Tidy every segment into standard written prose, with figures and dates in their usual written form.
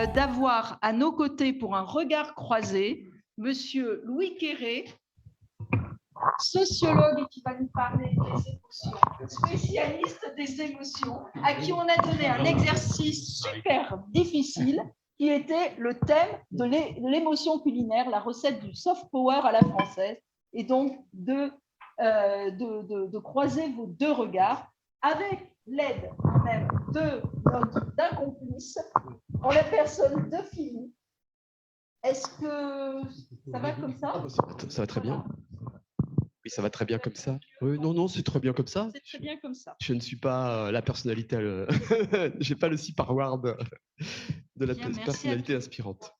d'avoir à nos côtés pour un regard croisé Monsieur Louis Quéré, sociologue et qui va nous parler des émotions, spécialiste des émotions, à qui on a donné un exercice super difficile qui était le thème de l'émotion culinaire, la recette du soft power à la française, et donc de croiser vos deux regards avec l'aide même d'un complice en la personne de Philippe. Est-ce que ça va comme ça? Ça va très bien. Oui, ça va très bien comme ça. Non, c'est très bien comme ça. C'est très bien comme ça. Je ne suis pas la personnalité, je n'ai pas le Award de la personnalité inspirante.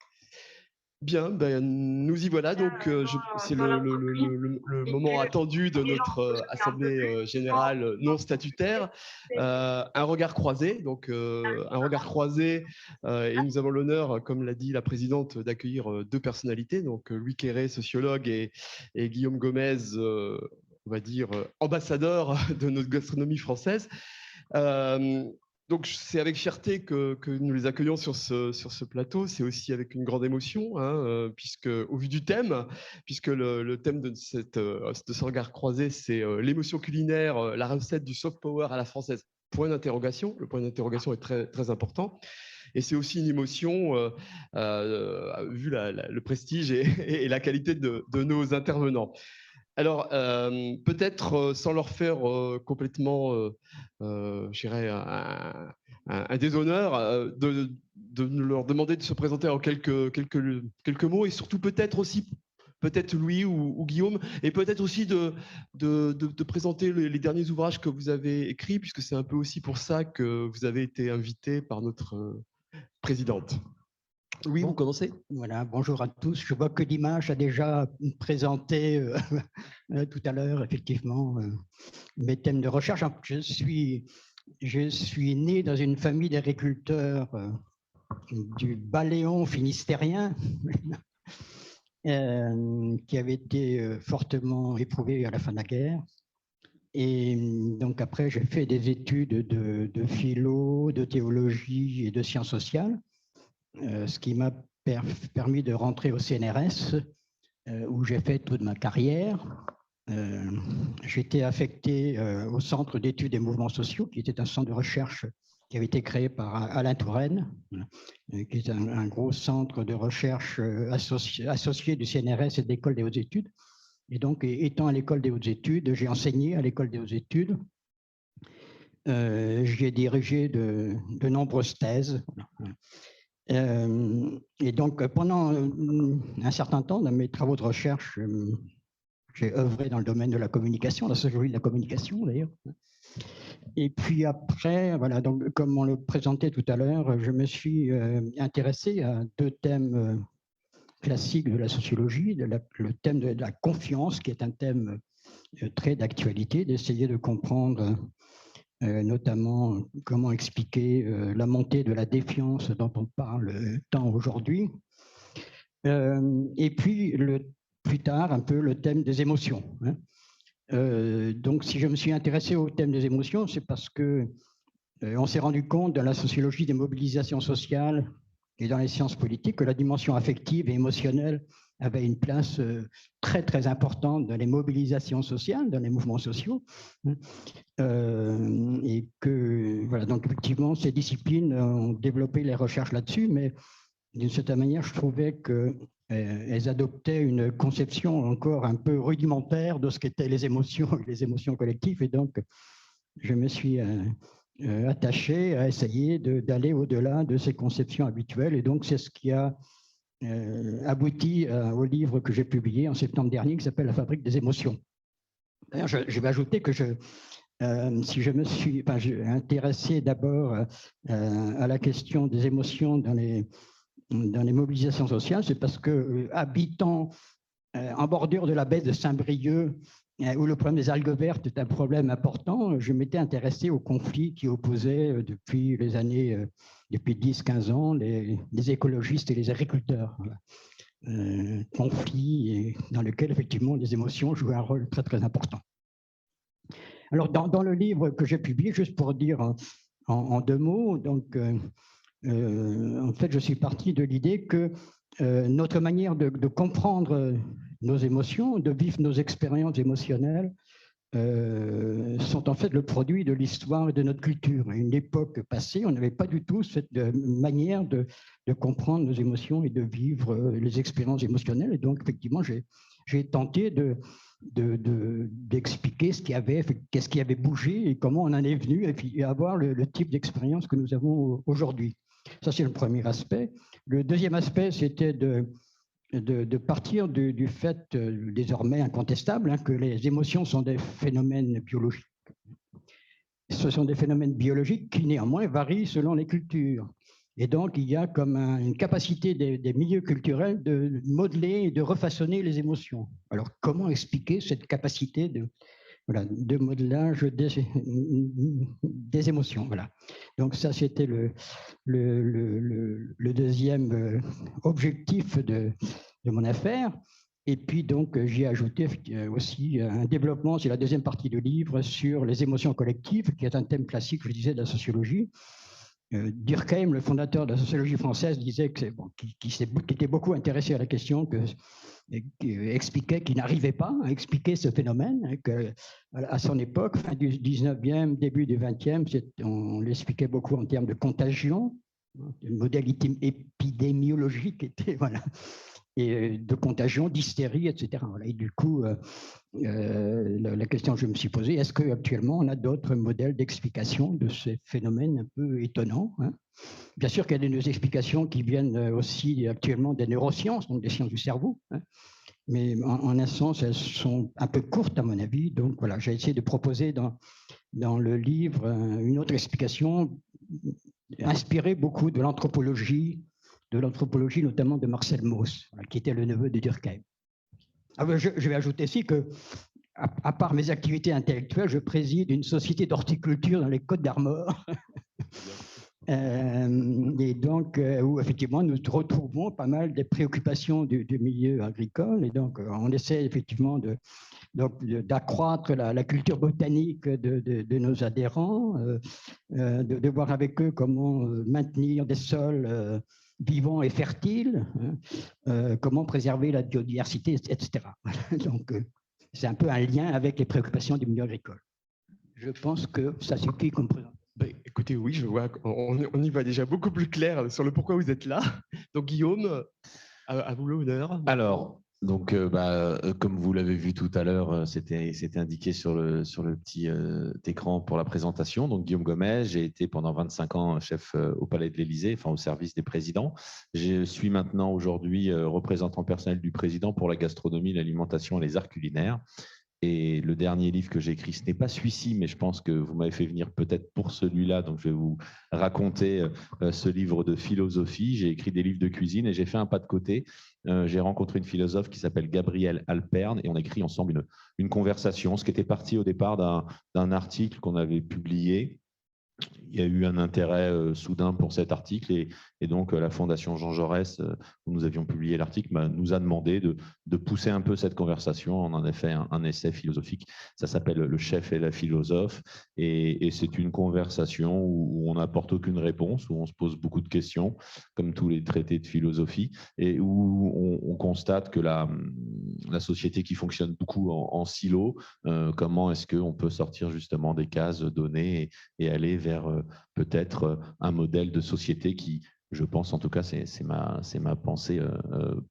Bien, nous y voilà. Donc, c'est le moment attendu de notre Assemblée générale non statutaire. Un regard croisé. Donc, un regard croisé. Et nous avons l'honneur, comme l'a dit la présidente, d'accueillir deux personnalités. Donc, Louis Quéré, sociologue, et Guillaume Gomez, on va dire, ambassadeur de notre gastronomie française. Donc, c'est avec fierté que nous les accueillons sur ce plateau. C'est aussi avec une grande émotion, puisque, au vu du thème, puisque le thème de ce regard croisé, c'est l'émotion culinaire, la recette du soft power à la française. Point d'interrogation. Le point d'interrogation est très, très important. Et c'est aussi une émotion, vu le prestige et la qualité de nos intervenants. Alors, peut-être sans leur faire complètement, je dirais, un déshonneur, de leur demander de se présenter en quelques mots, et surtout peut-être aussi, Louis ou Guillaume, et peut-être aussi de présenter les derniers ouvrages que vous avez écrits, puisque c'est un peu aussi pour ça que vous avez été invité par notre présidente. Oui, bon, vous commencez. Voilà, bonjour à tous. Je vois que l'image a déjà présenté tout à l'heure, effectivement, mes thèmes de recherche. Je suis né dans une famille d'agriculteurs du Baléon finistérien qui avait été fortement éprouvé à la fin de la guerre. Et donc après, j'ai fait des études de philo, de théologie et de sciences sociales. Ce qui m'a permis de rentrer au CNRS, où j'ai fait toute ma carrière. J'étais affecté au Centre d'études des mouvements sociaux, qui était un centre de recherche qui avait été créé par Alain Touraine, qui est un gros centre de recherche associé du CNRS et de l'École des hautes études. Et donc, étant à l'École des hautes études, j'ai enseigné à l'École des hautes études. J'ai dirigé de nombreuses thèses. Et donc, pendant un certain temps, dans mes travaux de recherche, j'ai œuvré dans le domaine de la communication, la sociologie de la communication d'ailleurs. Et puis après, voilà, donc, comme on le présentait tout à l'heure, je me suis intéressé à deux thèmes classiques de la sociologie, le thème de la confiance, qui est un thème très d'actualité, d'essayer de comprendre notamment comment expliquer la montée de la défiance dont on parle tant aujourd'hui. Et puis, plus tard, un peu le thème des émotions. Donc, si je me suis intéressé au thème des émotions, c'est parce que on s'est rendu compte dans la sociologie des mobilisations sociales et dans les sciences politiques que la dimension affective et émotionnelle avait une place très, très importante dans les mobilisations sociales, dans les mouvements sociaux. Et que, voilà, donc effectivement, ces disciplines ont développé les recherches là-dessus, mais d'une certaine manière, je trouvais qu'elles adoptaient une conception encore un peu rudimentaire de ce qu'étaient les émotions collectives. Et donc, je me suis attaché à essayer d'aller au-delà de ces conceptions habituelles. Et donc, c'est ce qui a abouti au livre que j'ai publié en septembre dernier, qui s'appelle « La fabrique des émotions ». D'ailleurs, je vais ajouter que si je me suis intéressé d'abord à la question des émotions dans les mobilisations sociales, c'est parce que, habitant en bordure de la baie de Saint-Brieuc, où le problème des algues vertes est un problème important, je m'étais intéressé aux conflits qui opposaient depuis 10-15 ans, les écologistes et les agriculteurs. Conflits dans lesquels, effectivement, les émotions jouaient un rôle très, très important. Alors, dans le livre que j'ai publié, juste pour dire en deux mots, donc, en fait, je suis parti de l'idée que notre manière de comprendre nos émotions, de vivre nos expériences émotionnelles, sont en fait le produit de l'histoire et de notre culture. À une époque passée, on n'avait pas du tout cette manière de comprendre nos émotions et de vivre les expériences émotionnelles. Et donc, effectivement, j'ai tenté d'expliquer qu'est-ce qui avait bougé et comment on en est venu, et puis avoir le type d'expérience que nous avons aujourd'hui. Ça, c'est le premier aspect. Le deuxième aspect, c'était de partir du fait désormais incontestable que les émotions sont des phénomènes biologiques. Ce sont des phénomènes biologiques qui néanmoins varient selon les cultures. Et donc, il y a comme une capacité des milieux culturels de modeler et de refaçonner les émotions. Alors, comment expliquer cette capacité de modelage des émotions. Voilà. Donc ça, c'était le deuxième objectif de mon affaire. Et puis donc, j'ai ajouté aussi un développement, c'est la deuxième partie du livre, sur les émotions collectives, qui est un thème classique, je disais, de la sociologie. Durkheim, le fondateur de la sociologie française, disait qu'il était beaucoup intéressé à la question, expliquait qu'il n'arrivait pas à expliquer ce phénomène, qu'à son époque, fin du 19e, début du 20e, on l'expliquait beaucoup en termes de contagion, le modèle épidémiologique était, voilà, et de contagion, d'hystérie, etc. Et du coup, la question que je me suis posée, est-ce qu'actuellement on a d'autres modèles d'explication de ces phénomènes un peu étonnants, hein? Bien sûr qu'il y a des explications qui viennent aussi actuellement des neurosciences, donc des sciences du cerveau, hein, mais en un sens, elles sont un peu courtes à mon avis. Donc voilà, j'ai essayé de proposer dans le livre une autre explication inspirée beaucoup de l'anthropologie notamment de Marcel Mauss, qui était le neveu de Durkheim. Je vais ajouter ici que, à part mes activités intellectuelles, je préside une société d'horticulture dans les Côtes d'Armor. Et donc, où effectivement, nous retrouvons pas mal des préoccupations du milieu agricole. Et donc, on essaie effectivement d'accroître la culture botanique de nos adhérents, de voir avec eux comment maintenir des sols vivants et fertiles, hein, comment préserver la biodiversité, etc. Donc, c'est un peu un lien avec les préoccupations du milieu agricole. Je pense que ça suffit comme présentation. Écoutez, oui, je vois qu'on y voit déjà beaucoup plus clair sur le pourquoi vous êtes là. Donc, Guillaume, à vous l'honneur. Alors, donc, comme vous l'avez vu tout à l'heure, c'était indiqué sur le petit écran pour la présentation. Donc, Guillaume Gomez, j'ai été pendant 25 ans chef au Palais de l'Élysée, enfin au service des présidents. Je suis maintenant aujourd'hui représentant personnel du président pour la gastronomie, l'alimentation et les arts culinaires. Et le dernier livre que j'ai écrit, ce n'est pas celui-ci, mais je pense que vous m'avez fait venir peut-être pour celui-là. Donc, je vais vous raconter ce livre de philosophie. J'ai écrit des livres de cuisine et j'ai fait un pas de côté. J'ai rencontré une philosophe qui s'appelle Gabrielle Alperne et on a écrit ensemble une conversation, ce qui était parti au départ d'un article qu'on avait publié. Il y a eu un intérêt soudain pour cet article et donc la Fondation Jean Jaurès, où nous avions publié l'article, nous a demandé de pousser un peu cette conversation. On en a fait un essai philosophique, ça s'appelle « Le chef et la philosophe » et c'est une conversation où on n'apporte aucune réponse, où on se pose beaucoup de questions, comme tous les traités de philosophie, et où on constate que la société qui fonctionne beaucoup en silo, comment est-ce qu'on peut sortir justement des cases données et aller vers peut-être un modèle de société qui, je pense en tout cas, c'est ma pensée,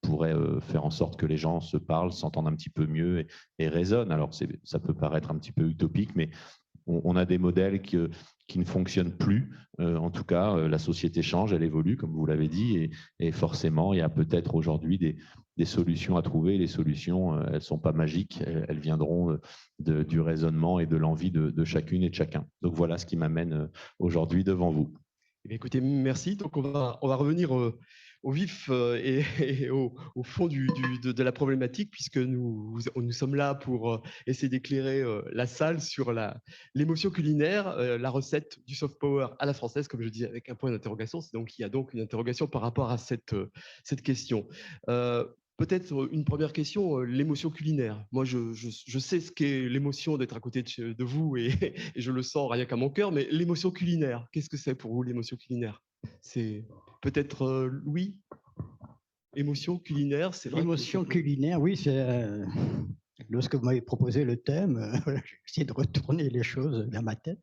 pourrait faire en sorte que les gens se parlent, s'entendent un petit peu mieux et raisonnent. Alors ça peut paraître un petit peu utopique, mais on a des modèles qui ne fonctionnent plus. En tout cas, la société change, elle évolue, comme vous l'avez dit, et forcément, il y a peut-être aujourd'hui des solutions à trouver. Les solutions, elles ne sont pas magiques, elles viendront du raisonnement et de l'envie de chacune et de chacun. Donc voilà ce qui m'amène aujourd'hui devant vous. Écoutez, merci. Donc on va revenir au vif et au fond de la problématique, puisque nous sommes là pour essayer d'éclairer la salle sur l'émotion culinaire, la recette du soft power à la française, comme je dis, avec un point d'interrogation. Donc il y a donc une interrogation par rapport à cette question. Peut-être une première question, l'émotion culinaire. Moi, je sais ce qu'est l'émotion d'être à côté de vous et je le sens rien qu'à mon cœur, mais l'émotion culinaire, qu'est-ce que c'est pour vous l'émotion culinaire? C'est peut-être Louis, émotion culinaire, c'est vrai. L'émotion culinaire, oui, c'est lorsque vous m'avez proposé le thème, j'ai essayé de retourner les choses dans ma tête.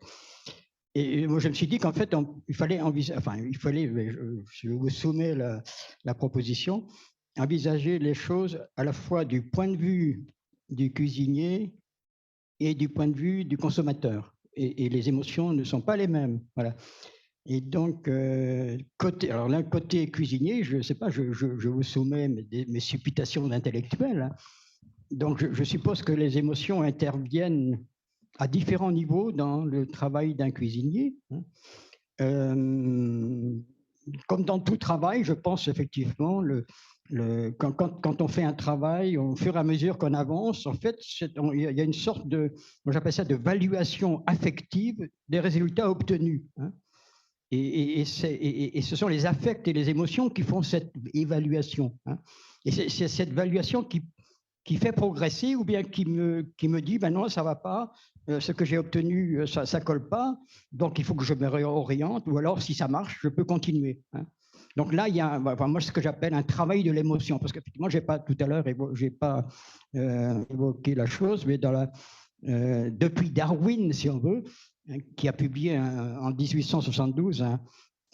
Et moi, je me suis dit qu'en fait, il fallait envisager, enfin, je vous soumets la proposition, envisager les choses à la fois du point de vue du cuisinier et du point de vue du consommateur. Et les émotions ne sont pas les mêmes. Voilà. Et donc, alors là, côté cuisinier, je ne sais pas, je vous soumets mes supputations intellectuelles. Hein. Donc, je suppose que les émotions interviennent à différents niveaux dans le travail d'un cuisinier. Comme dans tout travail, je pense effectivement, quand on fait un travail, au fur et à mesure qu'on avance, en fait, il y a une sorte de, j'appelle ça de valuation affective des résultats obtenus. Hein. Et ce sont les affects et les émotions qui font cette évaluation. Hein. Et c'est cette évaluation qui fait progresser ou bien qui me dit ben non, ça ne va pas, ce que j'ai obtenu, ça ne colle pas, donc il faut que je me réoriente, ou alors si ça marche, je peux continuer. Hein. Donc là, il y a moi ce que j'appelle un travail de l'émotion, parce qu'effectivement, je n'ai pas tout à l'heure évoqué la chose, mais depuis Darwin, si on veut, qui a publié en 1872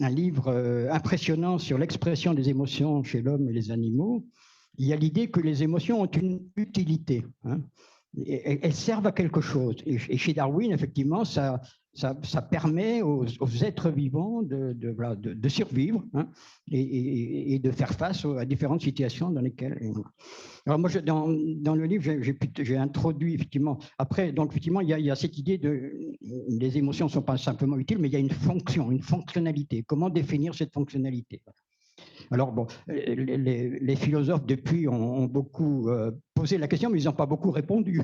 un livre impressionnant sur l'expression des émotions chez l'homme et les animaux, il y a l'idée que les émotions ont une utilité. Hein. Elles servent à quelque chose. Et chez Darwin, effectivement, ça permet aux êtres vivants de survivre, hein, et de faire face à différentes situations dans lesquelles... Alors moi, dans le livre, j'ai introduit, effectivement, après, donc effectivement, il y a cette idée les émotions ne sont pas simplement utiles, mais il y a une fonction, une fonctionnalité. Comment définir cette fonctionnalité ? Alors bon, les philosophes depuis ont beaucoup posé la question, mais ils n'ont pas beaucoup répondu.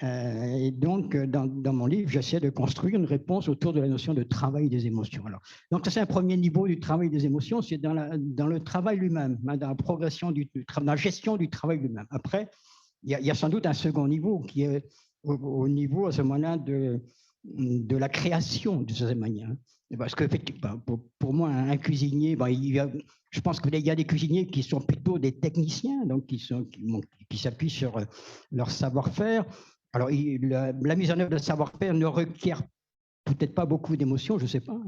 Et donc, dans mon livre, j'essaie de construire une réponse autour de la notion de travail des émotions. Alors, donc, ça, c'est un premier niveau du travail des émotions, c'est dans le travail lui-même, hein, dans la progression, dans la gestion du travail lui-même. Après, il y a sans doute un second niveau qui est au niveau, à ce moment-là, de la création, de cette manière. Parce que pour moi, un cuisinier, je pense qu'il y a des cuisiniers qui sont plutôt des techniciens, donc qui s'appuient sur leur savoir-faire. Alors, la mise en œuvre de savoir-faire ne requiert peut-être pas beaucoup d'émotions, je ne sais pas.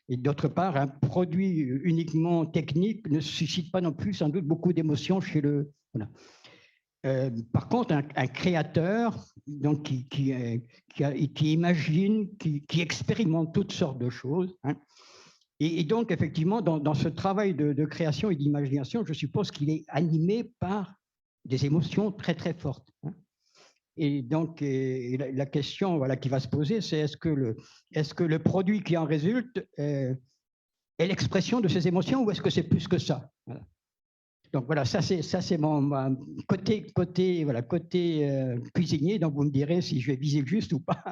Et d'autre part, un produit uniquement technique ne suscite pas non plus sans doute beaucoup d'émotions chez le... Voilà. Par contre, un créateur donc, qui imagine, qui expérimente toutes sortes de choses. Hein. Et donc, effectivement, dans ce travail de création et d'imagination, je suppose qu'il est animé par des émotions très, très fortes. Hein. Et donc, la question qui va se poser, c'est est-ce que le produit qui en résulte est l'expression de ces émotions ou est-ce que c'est plus que ça? Voilà. Donc voilà, ça c'est mon côté cuisinier, donc vous me direz si je vais viser juste ou pas.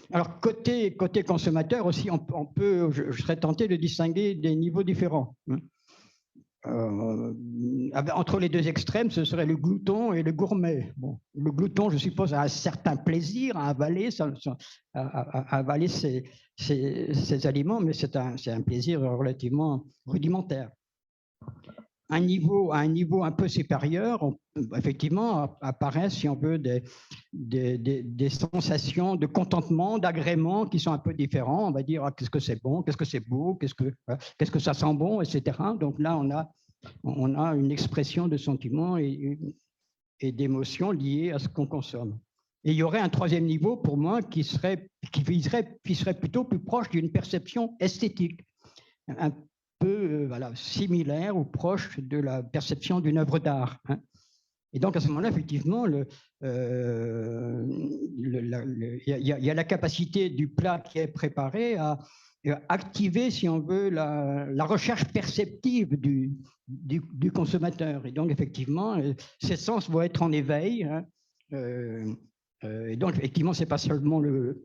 Alors côté consommateur aussi, je serais tenté de distinguer des niveaux différents. Entre les deux extrêmes, ce serait le glouton et le gourmet. Bon, le glouton, je suppose, a un certain plaisir à avaler, ces aliments, mais c'est un plaisir relativement rudimentaire. À un niveau un peu supérieur, effectivement, apparaissent, si on veut, des sensations de contentement, d'agrément qui sont un peu différents. On va dire, qu'est-ce que c'est bon, qu'est-ce que c'est beau, qu'est-ce que ça sent bon, etc. Donc là, on a une expression de sentiments et d'émotions liées à ce qu'on consomme. Et il y aurait un troisième niveau, pour moi, qui serait plutôt plus proche d'une perception esthétique, un peu similaire ou proche de la perception d'une œuvre d'art. Hein. Et donc, à ce moment-là, effectivement, il y a la capacité du plat qui est préparé à activer, si on veut, la recherche perceptive du consommateur. Et donc, effectivement, ces sens vont être en éveil. Hein. Et donc, effectivement, ce n'est pas simplement le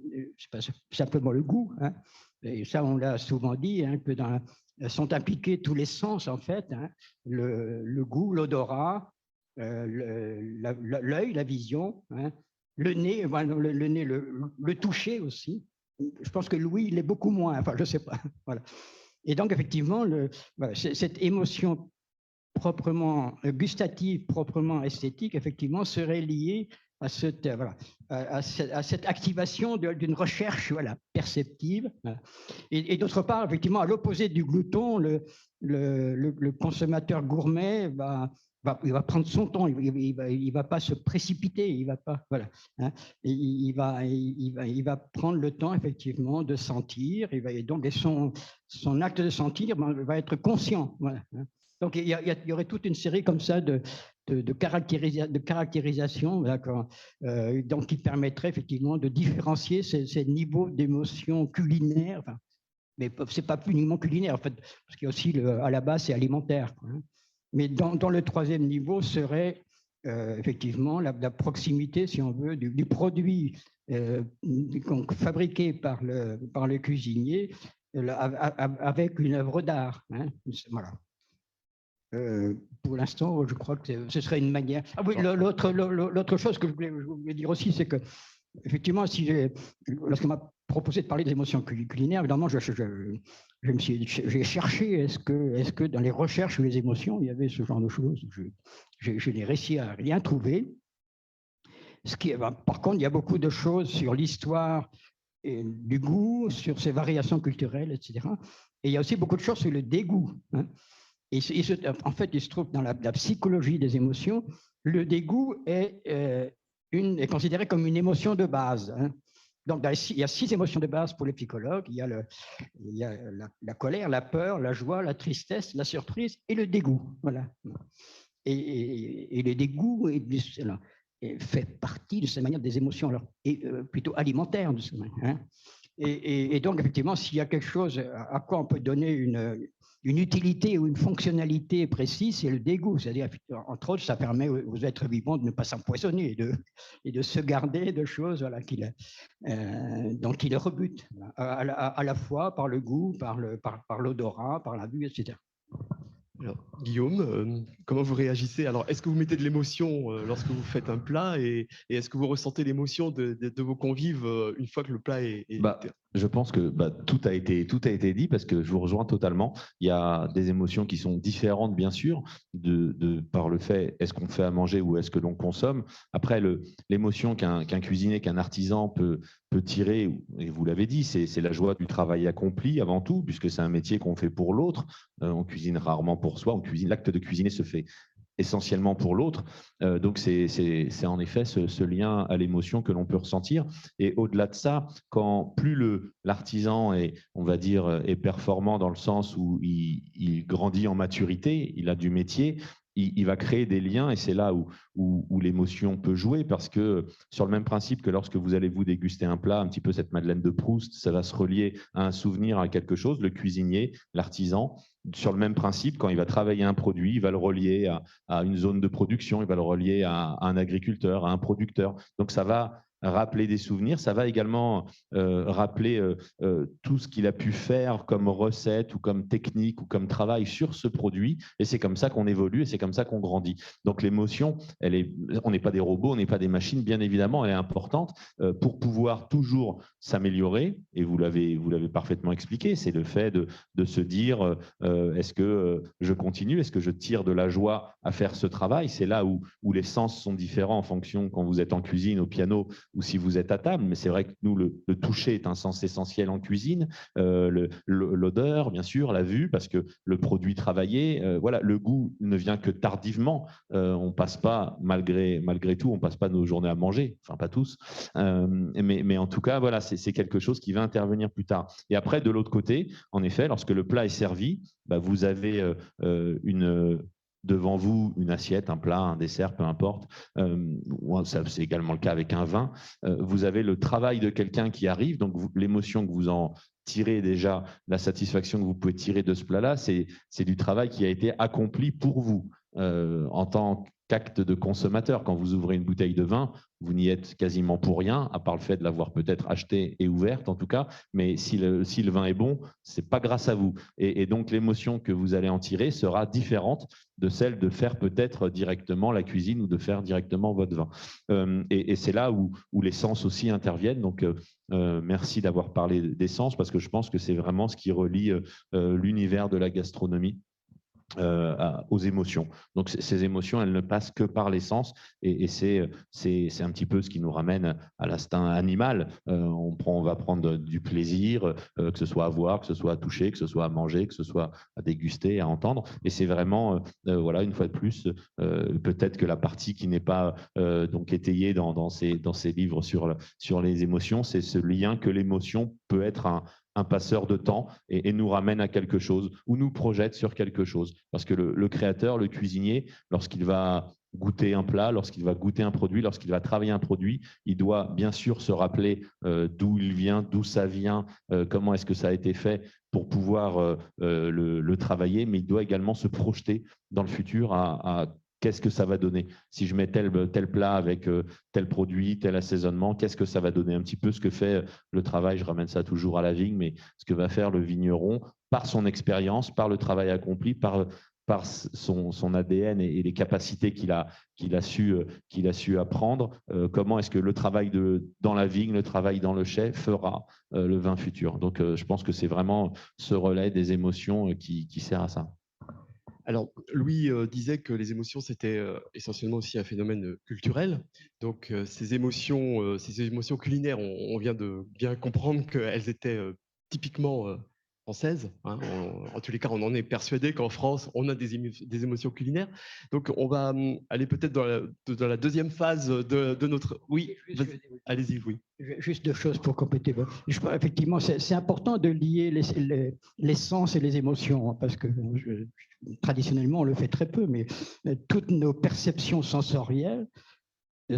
goût. Hein. Et ça, on l'a souvent dit, hein, que sont impliqués tous les sens, en fait, hein, le goût, l'odorat, l'œil, la vision, hein, le nez, le toucher aussi. Je pense que Louis, il est beaucoup moins, enfin, je ne sais pas. Voilà. Et donc, effectivement, voilà, cette émotion proprement gustative, proprement esthétique, effectivement, serait liée à cette, voilà, à cette activation d'une recherche, voilà, perceptive. Voilà. Et d'autre part, effectivement, à l'opposé du glouton, le consommateur gourmet il va prendre son temps, il va pas se précipiter, il va pas, voilà, hein, il va prendre le temps effectivement de sentir, et donc son acte de sentir va être conscient, voilà, hein. Donc il y aurait toute une série comme ça de caractérisation, donc qui permettrait effectivement de différencier ces niveaux d'émotion culinaire, enfin, mais c'est pas uniquement culinaire en fait, parce qu'il y a aussi à la base c'est alimentaire, quoi, hein. Mais dans le troisième niveau serait effectivement la proximité, si on veut, du produit fabriqué par le cuisinier avec une œuvre d'art, hein. Voilà. Pour l'instant, je crois que ce serait une manière. Ah oui, l'autre chose que je voulais dire aussi, c'est que effectivement, lorsqu'on m'a proposé de parler des émotions culinaires, évidemment, j'ai cherché est-ce que dans les recherches sur les émotions, il y avait ce genre de choses. Je n'ai réussi à rien trouver. Par contre, il y a beaucoup de choses sur l'histoire du goût, sur ses variations culturelles, etc. Et il y a aussi beaucoup de choses sur le dégoût, hein. En fait, il se trouve dans la psychologie des émotions, le dégoût est considéré comme une émotion de base, hein. Donc, il y a 6 émotions de base pour les psychologues. Il y a la colère, la peur, la joie, la tristesse, la surprise et le dégoût. Voilà. Et le dégoût fait partie de cette manière des émotions, alors, plutôt alimentaires de cette manière, hein. Et donc, effectivement, s'il y a quelque chose à quoi on peut donner une utilité ou une fonctionnalité précise, c'est le dégoût. C'est-à-dire, entre autres, ça permet aux êtres vivants de ne pas s'empoisonner et de se garder de choses, voilà, qui les rebutent, à la fois par le goût, par l'odorat, par la vue, etc. Alors, Guillaume, comment vous réagissez? Alors, est-ce que vous mettez de l'émotion lorsque vous faites un plat et est-ce que vous ressentez l'émotion de vos convives une fois que le plat est je pense que tout a été dit parce que je vous rejoins totalement. Il y a des émotions qui sont différentes, bien sûr, par le fait est-ce qu'on fait à manger ou est-ce que l'on consomme. Après, l'émotion qu'un cuisinier, qu'un artisan peut tirer, et vous l'avez dit, c'est la joie du travail accompli avant tout, puisque c'est un métier qu'on fait pour l'autre. On cuisine rarement pour soi. L'acte de cuisiner se fait essentiellement pour l'autre. Donc, c'est en effet ce lien à l'émotion que l'on peut ressentir. Et au-delà de ça, quand plus l'artisan est, on va dire, est performant dans le sens où il grandit en maturité, il a du métier, il va créer des liens et c'est là où l'émotion peut jouer parce que sur le même principe que lorsque vous allez vous déguster un plat, un petit peu cette Madeleine de Proust, ça va se relier à un souvenir, à quelque chose, le cuisinier, l'artisan, sur le même principe, quand il va travailler un produit, il va le relier à une zone de production, il va le relier à un agriculteur, à un producteur. Donc ça va rappeler des souvenirs, ça va également rappeler tout ce qu'il a pu faire comme recette ou comme technique ou comme travail sur ce produit et c'est comme ça qu'on évolue et c'est comme ça qu'on grandit. Donc l'émotion, on n'est pas des robots, on n'est pas des machines, bien évidemment, elle est importante pour pouvoir toujours s'améliorer et vous l'avez parfaitement expliqué, c'est le fait de se dire est-ce que je continue, est-ce que je tire de la joie à faire ce travail, c'est là où les sens sont différents en fonction quand vous êtes en cuisine, au piano ou si vous êtes à table, mais c'est vrai que nous, le toucher est un sens essentiel en cuisine, l'odeur, bien sûr, la vue, parce que le produit travaillé, voilà, le goût ne vient que tardivement, on passe pas, malgré tout, on passe pas nos journées à manger, enfin pas tous, mais en tout cas, voilà, c'est quelque chose qui va intervenir plus tard. Et après, de l'autre côté, en effet, lorsque le plat est servi, vous avez devant vous une assiette, un plat, un dessert, peu importe. C'est également le cas avec un vin. Vous avez le travail de quelqu'un qui arrive, donc l'émotion que vous en tirez déjà, la satisfaction que vous pouvez tirer de ce plat-là, c'est du travail qui a été accompli pour vous en tant qu'acte de consommateur. Quand vous ouvrez une bouteille de vin, vous n'y êtes quasiment pour rien, à part le fait de l'avoir peut-être achetée et ouverte en tout cas, mais si le vin est bon, ce n'est pas grâce à vous. Et donc l'émotion que vous allez en tirer sera différente de celle de faire peut-être directement la cuisine ou de faire directement votre vin. Et c'est là où les sens aussi interviennent. Donc merci d'avoir parlé des sens, parce que je pense que c'est vraiment ce qui relie l'univers de la gastronomie aux émotions. Donc ces émotions, elles ne passent que par les sens, et c'est un petit peu ce qui nous ramène à l'instinct animal. On va prendre du plaisir, que ce soit à voir, que ce soit à toucher, que ce soit à manger, que ce soit à déguster, à entendre, et c'est vraiment, voilà, une fois de plus, peut-être que la partie qui n'est pas donc étayée dans ces livres sur les émotions, c'est ce lien que l'émotion peut être un passeur de temps et nous ramène à quelque chose ou nous projette sur quelque chose. Parce que le créateur, le cuisinier, lorsqu'il va goûter un plat, lorsqu'il va goûter un produit, lorsqu'il va travailler un produit, il doit bien sûr se rappeler d'où il vient, d'où ça vient, comment est-ce que ça a été fait pour pouvoir le travailler, mais il doit également se projeter dans le futur à qu'est-ce que ça va donner? Si je mets tel plat avec tel produit, tel assaisonnement, qu'est-ce que ça va donner? Un petit peu ce que fait le travail, je ramène ça toujours à la vigne, mais ce que va faire le vigneron par son expérience, par le travail accompli, par son ADN et les capacités qu'il a su apprendre. Comment est-ce que le travail dans la vigne, le travail dans le chai fera le vin futur? Donc, je pense que c'est vraiment ce relais des émotions qui sert à ça. Alors, Louis disait que les émotions, c'était essentiellement aussi un phénomène culturel. Donc, ces émotions culinaires, on vient de bien comprendre qu'elles étaient typiquement françaises. Hein. En tous les cas, on en est persuadé qu'en France, on a des émotions culinaires. Donc, on va aller peut-être dans la deuxième phase de notre… Oui, allez-y, oui. Juste deux choses pour compléter. Effectivement, c'est important de lier les sens et les émotions, parce que traditionnellement, on le fait très peu, mais toutes nos perceptions sensorielles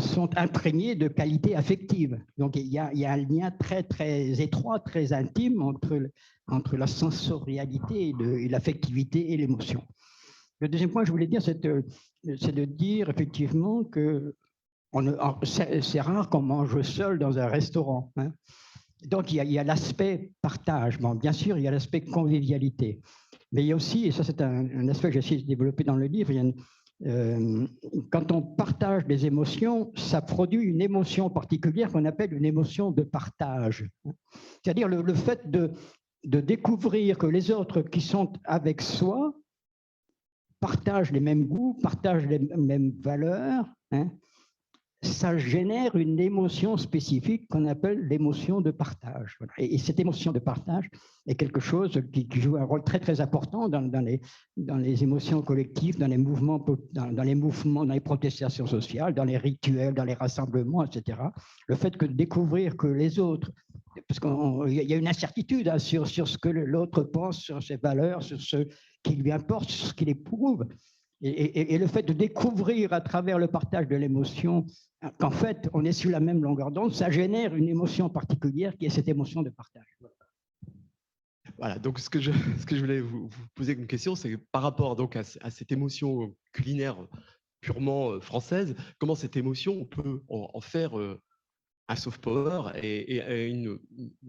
sont imprégnées de qualités affectives. Donc, il y a un lien très, très étroit, très intime entre la sensorialité et l'affectivité et l'émotion. Le deuxième point que je voulais dire, c'est de dire effectivement que c'est rare qu'on mange seul dans un restaurant. Hein. Donc, il y a l'aspect partage. Bon, bien sûr, il y a l'aspect convivialité. Mais il y a aussi, et ça c'est un aspect que j'essaie de développer dans le livre, quand on partage des émotions, ça produit une émotion particulière qu'on appelle une émotion de partage. C'est-à-dire le fait de découvrir que les autres qui sont avec soi partagent les mêmes goûts, partagent les mêmes valeurs, hein, ça génère une émotion spécifique qu'on appelle l'émotion de partage. Et cette émotion de partage est quelque chose qui joue un rôle très, très important dans les émotions collectives, dans les mouvements, dans les protestations sociales, dans les rituels, dans les rassemblements, etc. Le fait que de découvrir que les autres, parce qu'il y a une incertitude sur ce que l'autre pense, sur ses valeurs, sur ce qui lui importe, sur ce qu'il éprouve. Et le fait de découvrir à travers le partage de l'émotion qu'en fait, on est sur la même longueur d'onde, ça génère une émotion particulière qui est cette émotion de partage. Voilà, donc ce que je voulais vous poser comme question, c'est par rapport donc à cette émotion culinaire purement française, comment cette émotion, on peut en faire un soft power et une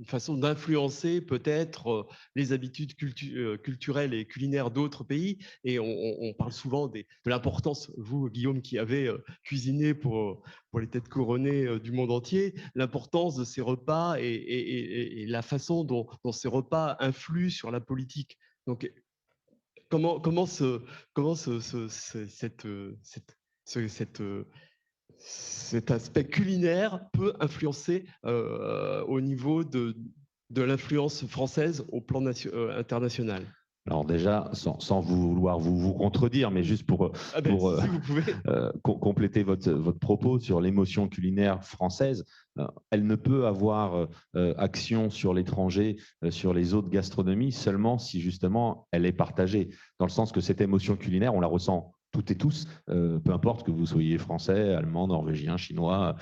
façon d'influencer peut-être les habitudes culturelles et culinaires d'autres pays. Et on parle souvent de l'importance, vous Guillaume qui avez cuisiné pour les têtes couronnées du monde entier, l'importance de ces repas et la façon dont ces repas influent sur la politique. Donc comment cet aspect culinaire peut influencer au niveau de l'influence française au plan international? Alors déjà, sans vouloir vous contredire, mais juste pour si vous pouvez. Compléter votre propos sur l'émotion culinaire française, elle ne peut avoir action sur l'étranger, sur les autres gastronomies, seulement si justement elle est partagée, dans le sens que cette émotion culinaire, on la ressent toutes et tous, peu importe que vous soyez français, allemand, norvégien, chinois,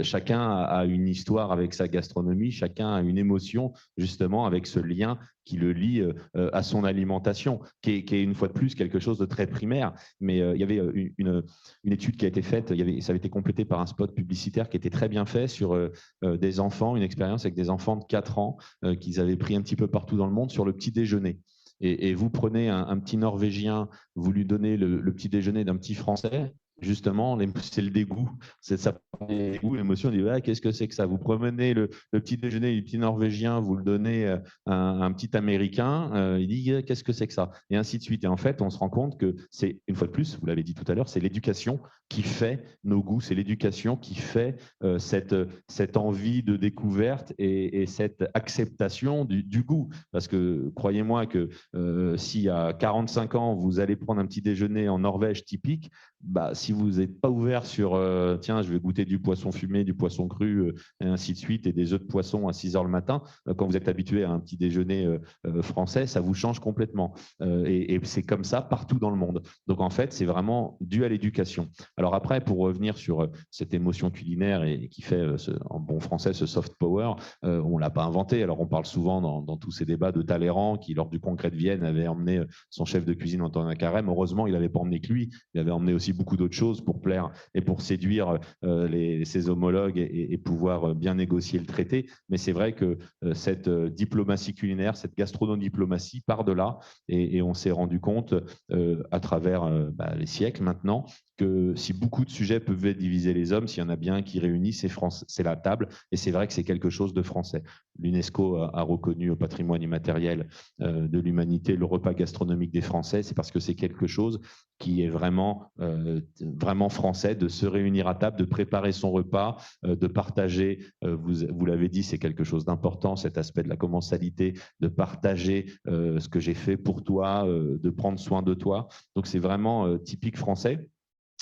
chacun a une histoire avec sa gastronomie, chacun a une émotion justement avec ce lien qui le lie à son alimentation, qui est une fois de plus quelque chose de très primaire. Mais il y avait une étude qui a été faite, ça avait été complété par un spot publicitaire qui était très bien fait sur des enfants, une expérience avec des enfants de 4 ans qu'ils avaient pris un petit peu partout dans le monde sur le petit déjeuner. Et vous prenez un petit Norvégien, vous lui donnez le petit déjeuner d'un petit Français, justement, c'est le dégoût. C'est ça, le dégoût, l'émotion, on dit ah, qu'est-ce que c'est que ça? Vous prenez le petit déjeuner du petit Norvégien, vous le donnez à un petit Américain, il dit qu'est-ce que c'est que ça? Et ainsi de suite. Et en fait, on se rend compte que c'est, une fois de plus, vous l'avez dit tout à l'heure, c'est l'éducation qui fait nos goûts, c'est l'éducation qui fait cette envie de découverte et cette acceptation du goût. Parce que croyez-moi que si à 45 ans, vous allez prendre un petit déjeuner en Norvège typique, bah, si vous n'êtes pas ouvert sur tiens, je vais goûter du poisson fumé, du poisson cru, et ainsi de suite, et des œufs de poisson à 6 heures le matin, quand vous êtes habitué à un petit déjeuner français, ça vous change complètement. Et c'est comme ça partout dans le monde. Donc en fait, c'est vraiment dû à l'éducation. Alors après, pour revenir sur cette émotion culinaire et qui fait en bon français ce soft power, on ne l'a pas inventé. Alors on parle souvent dans tous ces débats de Talleyrand qui, lors du congrès de Vienne, avait emmené son chef de cuisine Antonin Carême. Heureusement, il n'avait pas emmené que lui, il avait emmené aussi beaucoup d'autres choses pour plaire et pour séduire ses homologues et pouvoir bien négocier le traité. Mais c'est vrai que cette diplomatie culinaire, cette gastronodiplomatie part de là et on s'est rendu compte à travers les siècles maintenant que si beaucoup de sujets peuvent diviser les hommes, s'il y en a bien un qui réunit, c'est la table. Et c'est vrai que c'est quelque chose de français. L'UNESCO a reconnu au patrimoine immatériel de l'humanité le repas gastronomique des Français. C'est parce que c'est quelque chose qui est vraiment français, de se réunir à table, de préparer son repas, de partager. Vous l'avez dit, c'est quelque chose d'important, cet aspect de la commensalité, de partager ce que j'ai fait pour toi, de prendre soin de toi. Donc c'est vraiment typique français.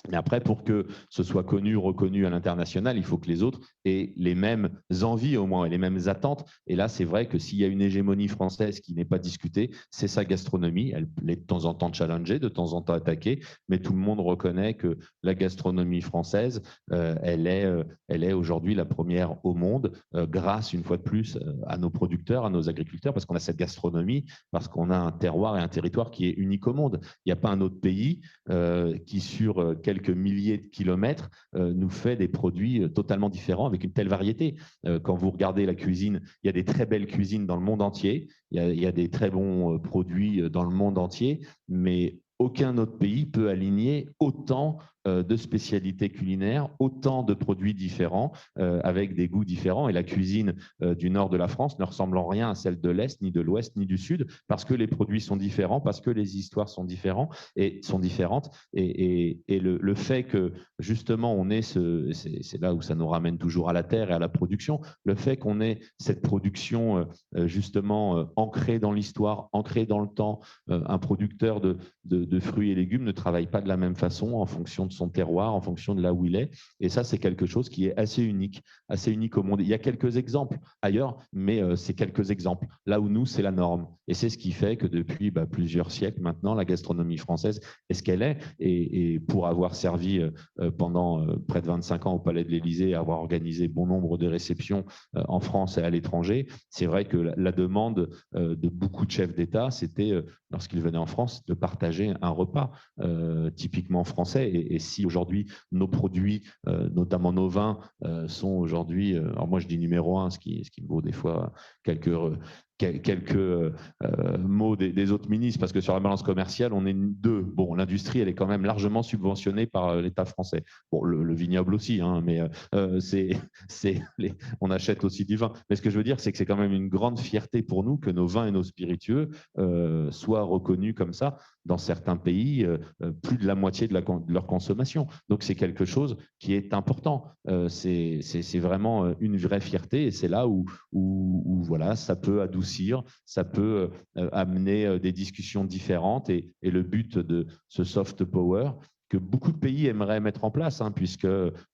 Mais après, pour que ce soit connu, reconnu à l'international, il faut que les autres aient les mêmes envies au moins et les mêmes attentes. Et là, c'est vrai que s'il y a une hégémonie française qui n'est pas discutée, c'est sa gastronomie. Elle est de temps en temps challengée, de temps en temps attaquée, mais tout le monde reconnaît que la gastronomie française, elle est aujourd'hui la première au monde, grâce une fois de plus à nos producteurs, à nos agriculteurs, parce qu'on a cette gastronomie, parce qu'on a un terroir et un territoire qui est unique au monde. Il n'y a pas un autre pays qui, sur quelques milliers de kilomètres, nous fait des produits totalement différents avec une telle variété. Quand vous regardez la cuisine, il y a des très belles cuisines dans le monde entier, il y a des très bons produits dans le monde entier, mais aucun autre pays peut aligner autant de spécialités culinaires, autant de produits différents, avec des goûts différents. Et la cuisine du nord de la France ne ressemble en rien à celle de l'Est, ni de l'Ouest, ni du Sud, parce que les produits sont différents, parce que les histoires sont différentes. Et le fait que, justement, on ait c'est là où ça nous ramène toujours à la terre et à la production, le fait qu'on ait cette production, justement, ancrée dans l'histoire, ancrée dans le temps, un producteur de fruits et légumes ne travaille pas de la même façon en fonction de son terroir, en fonction de là où il est. Et ça, c'est quelque chose qui est assez unique au monde. Il y a quelques exemples ailleurs, mais c'est quelques exemples. Là où nous, c'est la norme. Et c'est ce qui fait que depuis plusieurs siècles maintenant, la gastronomie française est ce qu'elle est. Et pour avoir servi pendant près de 25 ans au Palais de l'Élysée, avoir organisé bon nombre de réceptions en France et à l'étranger, c'est vrai que la demande de beaucoup de chefs d'État, c'était, lorsqu'ils venaient en France, de partager un repas typiquement français. Et si aujourd'hui nos produits, notamment nos vins, sont aujourd'hui, alors moi je dis numéro 1, ce qui me vaut des fois quelques mots des autres ministres, parce que sur la balance commerciale, on est 2. Bon, l'industrie, elle est quand même largement subventionnée par l'État français. Bon, le vignoble aussi, hein, mais on achète aussi du vin. Mais ce que je veux dire, c'est que c'est quand même une grande fierté pour nous que nos vins et nos spiritueux soient reconnus comme ça. Dans certains pays, plus de la moitié de leur consommation. Donc, c'est quelque chose qui est important. C'est vraiment une vraie fierté et c'est là où voilà, ça peut adoucir, ça peut amener des discussions différentes et le but de ce soft power, beaucoup de pays aimeraient mettre en place, hein, puisque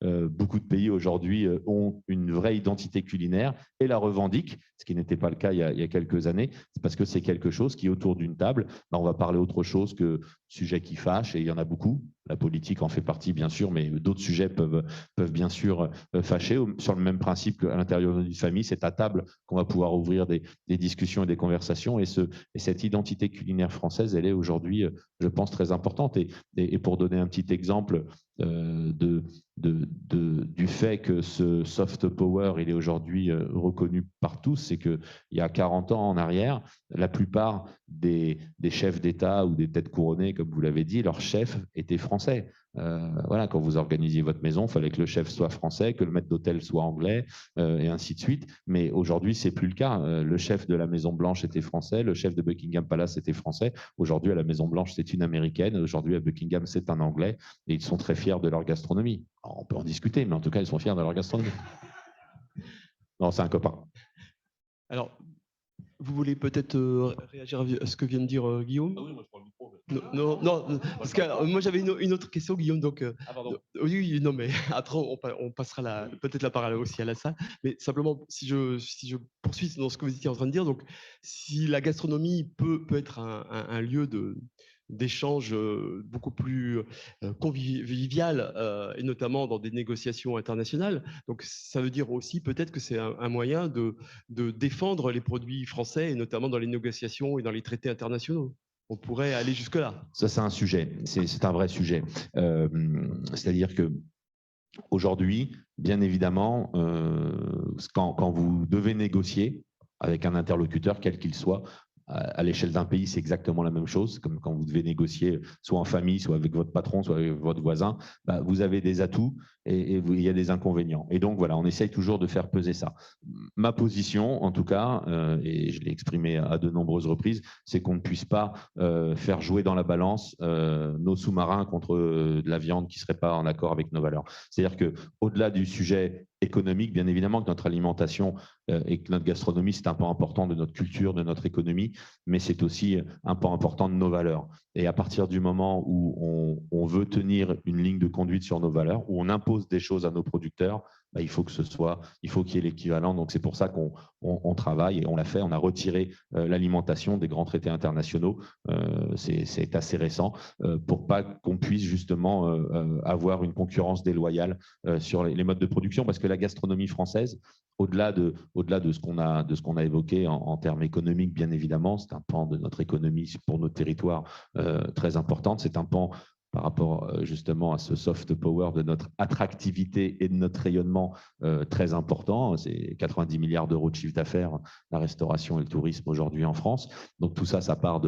beaucoup de pays aujourd'hui ont une vraie identité culinaire et la revendiquent, ce qui n'était pas le cas il y a quelques années. C'est parce que c'est quelque chose qui, autour d'une table, on va parler autre chose que sujets qui fâchent, et il y en a beaucoup. La politique en fait partie, bien sûr, mais d'autres sujets peuvent bien sûr fâcher. Sur le même principe qu'à l'intérieur d'une famille, c'est à table qu'on va pouvoir ouvrir des discussions et des conversations. Et cette identité culinaire française, elle est aujourd'hui, je pense, très importante. Et pour donner un petit exemple du fait que ce soft power, il est aujourd'hui reconnu par tous, c'est qu'il y a 40 ans en arrière, la plupart des chefs d'État ou des têtes couronnées, comme vous l'avez dit, leurs chefs étaient français. Voilà, quand vous organisiez votre maison, il fallait que le chef soit français, que le maître d'hôtel soit anglais, et ainsi de suite. Mais aujourd'hui, c'est plus le cas. Le chef de la Maison Blanche était français, le chef de Buckingham Palace était français. Aujourd'hui, à la Maison Blanche, c'est une américaine. Aujourd'hui, à Buckingham, c'est un anglais. Et ils sont très fiers de leur gastronomie. Alors, on peut en discuter, mais en tout cas, ils sont fiers de leur gastronomie. Non, c'est un copain. Alors, vous voulez peut-être réagir à ce que vient de dire Guillaume? Oui, moi je prends le micro. Non, parce que moi j'avais une autre question, Guillaume. Donc, oui, non, mais après on passera peut-être la parole aussi à la salle. Mais simplement, si je poursuis dans ce que vous étiez en train de dire, donc si la gastronomie peut être un lieu d'échange beaucoup plus convivial, et notamment dans des négociations internationales. Donc, ça veut dire aussi peut-être que c'est un moyen de défendre les produits français, et notamment dans les négociations et dans les traités internationaux. On pourrait aller jusque-là. Ça, c'est un sujet. C'est un vrai sujet. C'est-à-dire que aujourd'hui, bien évidemment, quand vous devez négocier avec un interlocuteur, quel qu'il soit, à l'échelle d'un pays, c'est exactement la même chose. Comme quand vous devez négocier soit en famille, soit avec votre patron, soit avec votre voisin, vous avez des atouts et il y a des inconvénients. Et donc, voilà, on essaye toujours de faire peser ça. Ma position, en tout cas, et je l'ai exprimé à de nombreuses reprises, c'est qu'on ne puisse pas faire jouer dans la balance nos sous-marins contre de la viande qui ne serait pas en accord avec nos valeurs. C'est-à-dire qu'au-delà du sujet économique, bien évidemment que notre alimentation et que notre gastronomie, c'est un pan important de notre culture, de notre économie, mais c'est aussi un pan important de nos valeurs. Et à partir du moment où on veut tenir une ligne de conduite sur nos valeurs, où on impose des choses à nos producteurs, il faut qu'il y ait l'équivalent. Donc c'est pour ça qu'on travaille, et on l'a fait. On a retiré l'alimentation des grands traités internationaux. C'est assez récent, pour pas qu'on puisse justement avoir une concurrence déloyale sur les modes de production, parce que la gastronomie française, au-delà de ce qu'on a évoqué en termes économiques, bien évidemment, c'est un pan de notre économie pour nos territoires très importante. C'est un pan par rapport justement à ce soft power de notre attractivité et de notre rayonnement très important. C'est 90 milliards d'euros de chiffre d'affaires, la restauration et le tourisme aujourd'hui en France. Donc tout ça, ça part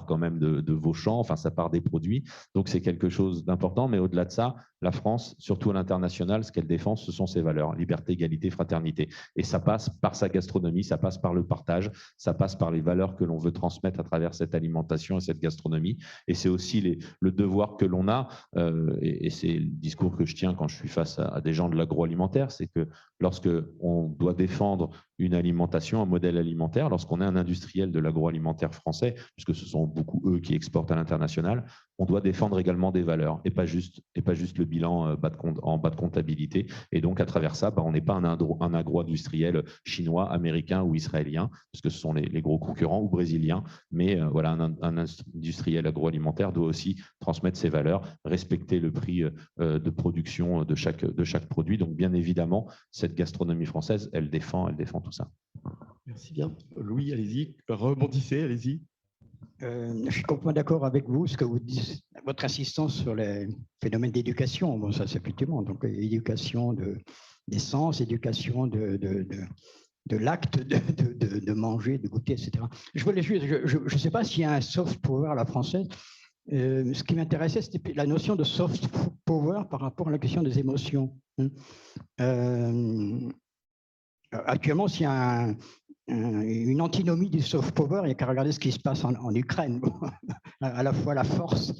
quand même de vos champs, enfin ça part des produits. Donc c'est quelque chose d'important, mais au-delà de ça, la France, surtout à l'international, ce qu'elle défend, ce sont ses valeurs, liberté, égalité, fraternité. Et ça passe par sa gastronomie, ça passe par le partage, ça passe par les valeurs que l'on veut transmettre à travers cette alimentation et cette gastronomie. Et c'est aussi le devoir que l'on a, et c'est le discours que je tiens quand je suis face à des gens de l'agroalimentaire, c'est que lorsque on doit défendre une alimentation, un modèle alimentaire, lorsqu'on est un industriel de l'agroalimentaire français, puisque ce sont beaucoup eux qui exportent à l'international, on doit défendre également des valeurs et pas juste le bilan en bas de comptabilité. Et donc, à travers ça, on n'est pas un agro-industriel chinois, américain ou israélien, parce que ce sont les gros concurrents, ou brésiliens. Mais voilà, un industriel agroalimentaire doit aussi transmettre ses valeurs, respecter le prix de production de chaque produit. Donc, bien évidemment, cette gastronomie française, elle défend tout ça. Merci bien. Louis, allez-y, rebondissez, allez-y. Je suis complètement d'accord avec vous, ce que vous dites, votre insistance sur les phénomènes d'éducation. Bon, ça c'est effectivement, donc éducation des sens, éducation de l'acte de manger, de goûter, etc. Je voulais juste, je ne sais pas s'il y a un soft power à la française. Ce qui m'intéressait, c'était la notion de soft power par rapport à la question des émotions. Actuellement, s'il y a une antinomie du soft power, il n'y a qu'à regarder ce qui se passe en Ukraine, à la fois la force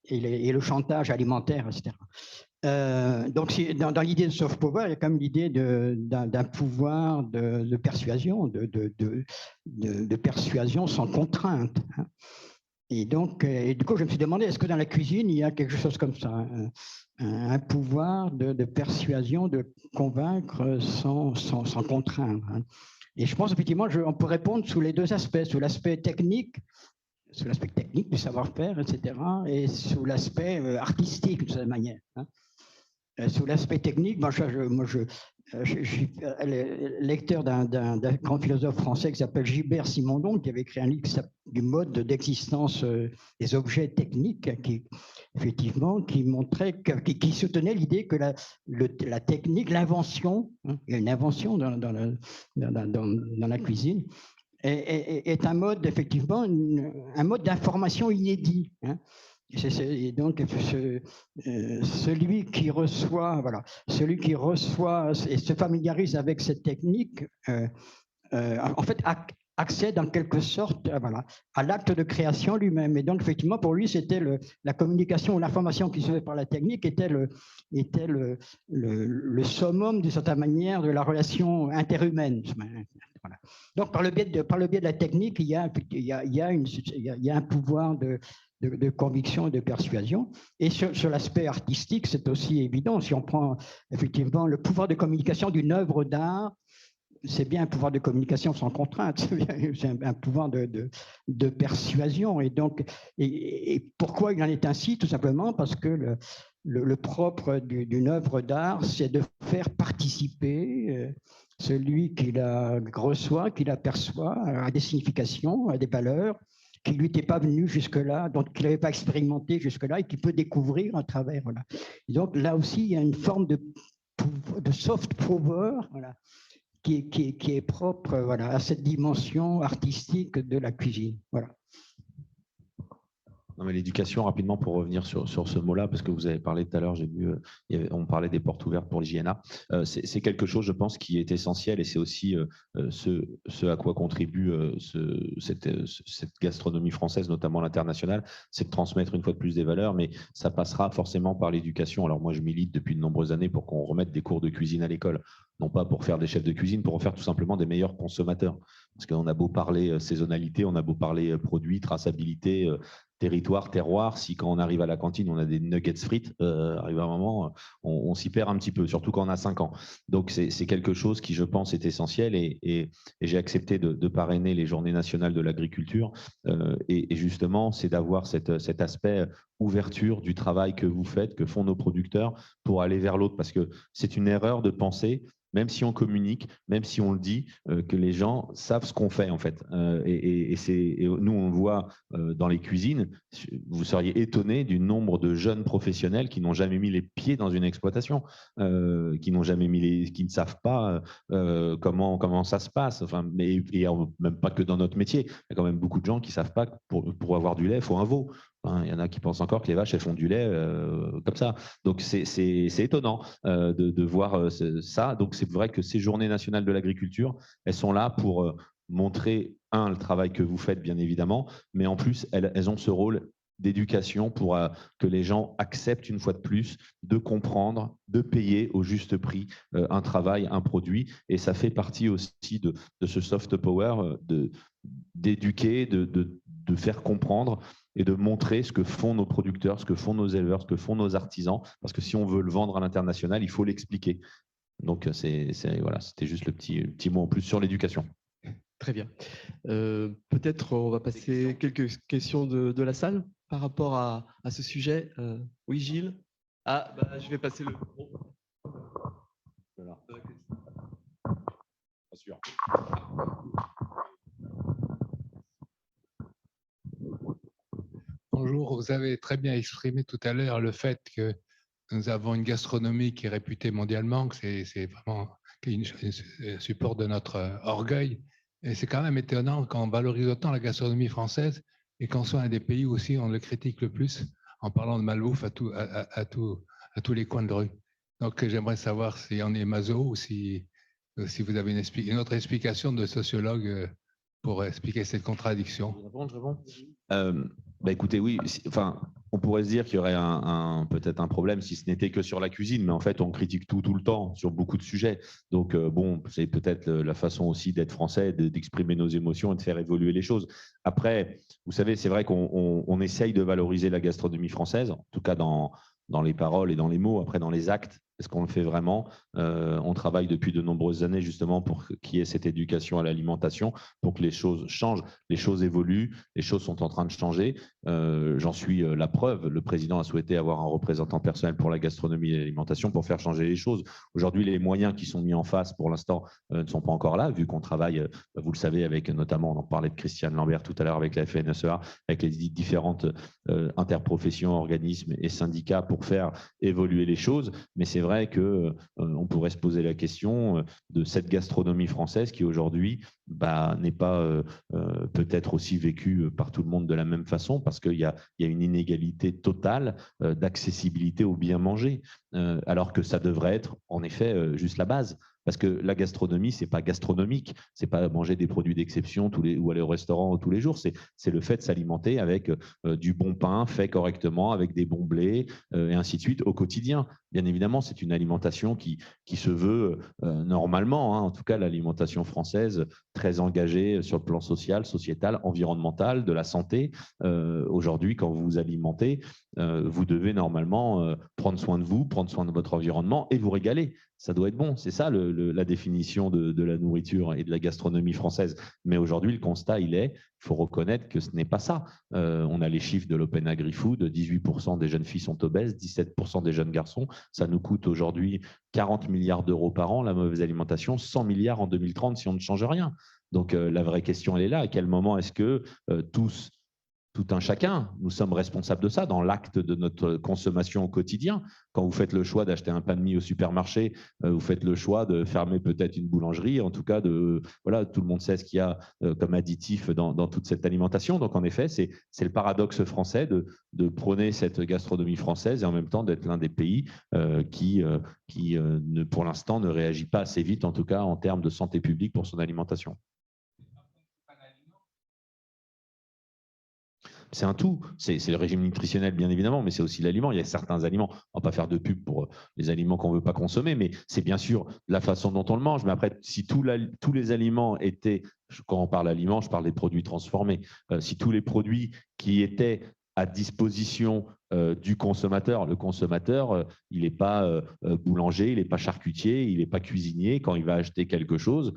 et le chantage alimentaire, etc. Donc, dans l'idée de soft power, il y a quand même l'idée d'un pouvoir de persuasion, de persuasion sans contrainte. Et donc, du coup, je me suis demandé, est-ce que dans la cuisine, il y a quelque chose comme ça, un pouvoir de persuasion, de convaincre sans contraindre, hein. Et je pense effectivement, on peut répondre sous les deux aspects, sous l'aspect technique du savoir-faire, etc., et sous l'aspect artistique, de cette manière, hein. Sous l'aspect technique, moi, je suis lecteur d'un grand philosophe français qui s'appelle Gilbert Simondon, qui avait écrit un livre du mode d'existence des objets techniques, effectivement, qui montrait, qui soutenait l'idée que la technique, l'invention, hein, il y a une invention dans la cuisine, est un mode, effectivement, un mode d'information inédit, hein. Et donc, celui qui reçoit et se familiarise avec cette technique, en fait, accède en quelque sorte à l'acte de création lui-même. Et donc, effectivement, pour lui, c'était la communication ou l'information qui se fait par la technique était le summum, d'une certaine manière, de la relation interhumaine. Voilà. Donc, par le biais de la technique, il y a un pouvoir de conviction et de persuasion. Et sur l'aspect artistique, c'est aussi évident. Si on prend effectivement le pouvoir de communication d'une œuvre d'art, c'est bien un pouvoir de communication sans contrainte, c'est un pouvoir de persuasion. Et donc, et pourquoi il en est ainsi? Tout simplement parce que le propre d'une œuvre d'art, c'est de faire participer celui qui la reçoit, qui la perçoit, à des significations, à des valeurs qui ne lui était pas venu jusque-là, donc qu'il n'avait pas expérimenté jusque-là et qui peut découvrir à travers. Voilà. Et donc là aussi, il y a une forme de soft power, voilà, qui est propre, voilà, à cette dimension artistique de la cuisine. Voilà. Non, mais l'éducation, rapidement, pour revenir sur ce mot-là, parce que vous avez parlé tout à l'heure, j'ai vu, on parlait des portes ouvertes pour l'IGNA. C'est quelque chose, je pense, qui est essentiel et c'est aussi ce à quoi contribue cette gastronomie française, notamment l'internationale, c'est de transmettre une fois de plus des valeurs, mais ça passera forcément par l'éducation. Alors moi, je milite depuis de nombreuses années pour qu'on remette des cours de cuisine à l'école, non pas pour faire des chefs de cuisine, pour en faire tout simplement des meilleurs consommateurs. Parce qu'on a beau parler saisonnalité, on a beau parler produits, traçabilité, territoire, terroir, si quand on arrive à la cantine, on a des nuggets frites, arrive à un moment, on s'y perd un petit peu, surtout quand on a 5 ans. Donc, c'est quelque chose qui, je pense, est essentiel et j'ai accepté de parrainer les Journées nationales de l'agriculture. Et justement, c'est d'avoir cet aspect ouverture du travail que vous faites, que font nos producteurs pour aller vers l'autre. Parce que c'est une erreur de penser, même si on communique, même si on le dit, que les gens savent ce qu'on fait en fait. Et nous, on le voit dans les cuisines, vous seriez étonné du nombre de jeunes professionnels qui n'ont jamais mis les pieds dans une exploitation, qui n'ont jamais qui ne savent pas comment ça se passe. Enfin, et même pas que dans notre métier, il y a quand même beaucoup de gens qui ne savent pas que pour avoir du lait, il faut un veau. Il y en a qui pensent encore que les vaches, elles font du lait comme ça. Donc, c'est étonnant de voir ça. Donc, c'est vrai que ces journées nationales de l'agriculture, elles sont là pour montrer, le travail que vous faites, bien évidemment, mais en plus, elles ont ce rôle d'éducation pour que les gens acceptent une fois de plus de comprendre, de payer au juste prix un travail, un produit. Et ça fait partie aussi de ce soft power, d'éduquer, de faire comprendre et de montrer ce que font nos producteurs, ce que font nos éleveurs, ce que font nos artisans. Parce que si on veut le vendre à l'international, il faut l'expliquer. Donc, voilà, c'était juste le petit mot en plus sur l'éducation. Très bien. Peut-être on va passer quelques questions de la salle par rapport à ce sujet. Oui, Gilles. Je vais passer le micro. Voilà. Pas sûr. Bonjour, vous avez très bien exprimé tout à l'heure le fait que nous avons une gastronomie qui est réputée mondialement, que c'est vraiment un support de notre orgueil. Et c'est quand même étonnant quand on valorise autant la gastronomie française et qu'on soit un des pays où aussi on le critique le plus en parlant de malbouffe à tous les coins de rue. Donc j'aimerais savoir si on est maso ou si vous avez une autre explication de sociologue pour expliquer cette contradiction. Écoutez, oui. Enfin, on pourrait se dire qu'il y aurait peut-être un problème si ce n'était que sur la cuisine, mais en fait, on critique tout le temps sur beaucoup de sujets. Donc, bon, c'est peut-être la façon aussi d'être français, d'exprimer nos émotions et de faire évoluer les choses. Après, vous savez, c'est vrai qu'on essaye de valoriser la gastronomie française, en tout cas dans les paroles et dans les mots. Après, dans les actes, est-ce qu'on le fait vraiment? On travaille depuis de nombreuses années justement pour qu'il y ait cette éducation à l'alimentation, pour que les choses changent, les choses évoluent, les choses sont en train de changer. J'en suis la preuve. Le président a souhaité avoir un représentant personnel pour la gastronomie et l'alimentation pour faire changer les choses. Aujourd'hui, les moyens qui sont mis en face pour l'instant ne sont pas encore là, vu qu'on travaille, vous le savez, avec notamment, on en parlait de Christiane Lambert tout à l'heure avec la FNSEA, avec les différentes interprofessions, organismes et syndicats pour faire évoluer les choses. Mais c'est vrai qu'on pourrait se poser la question de cette gastronomie française qui aujourd'hui n'est pas peut-être aussi vécue par tout le monde de la même façon, parce qu'il y a une inégalité totale d'accessibilité au bien manger, alors que ça devrait être en effet juste la base. Parce que la gastronomie, ce n'est pas gastronomique, ce n'est pas manger des produits d'exception ou aller au restaurant tous les jours, c'est le fait de s'alimenter avec du bon pain fait correctement, avec des bons blés, et ainsi de suite au quotidien. Bien évidemment, c'est une alimentation qui se veut normalement, en tout cas l'alimentation française, très engagée sur le plan social, sociétal, environnemental, de la santé. Aujourd'hui, quand vous vous alimentez, vous devez normalement prendre soin de vous, prendre soin de votre environnement et vous régaler. Ça doit être bon. C'est ça la définition de la nourriture et de la gastronomie française. Mais aujourd'hui, le constat, il faut reconnaître que ce n'est pas ça. On a les chiffres de l'Open Agri-Food, 18% des jeunes filles sont obèses, 17% des jeunes garçons. Ça nous coûte aujourd'hui 40 milliards d'euros par an, la mauvaise alimentation, 100 milliards en 2030 si on ne change rien. Donc la vraie question, elle est là. À quel moment est-ce que tout un chacun, nous sommes responsables de ça dans l'acte de notre consommation au quotidien. Quand vous faites le choix d'acheter un pain de mie au supermarché, vous faites le choix de fermer peut-être une boulangerie. En tout cas, voilà, tout le monde sait ce qu'il y a comme additif dans toute cette alimentation. Donc, en effet, c'est le paradoxe français de prôner cette gastronomie française et en même temps d'être l'un des pays qui pour l'instant, ne réagit pas assez vite, en tout cas en termes de santé publique pour son alimentation. C'est un tout. C'est le régime nutritionnel, bien évidemment, mais c'est aussi l'aliment. Il y a certains aliments, on ne va pas faire de pub pour les aliments qu'on ne veut pas consommer, mais c'est bien sûr la façon dont on le mange. Mais après, si tous les aliments étaient, quand on parle aliments, je parle des produits transformés, si tous les produits qui étaient à disposition du consommateur, le consommateur, il n'est pas boulanger, il n'est pas charcutier, il n'est pas cuisinier. Quand il va acheter quelque chose,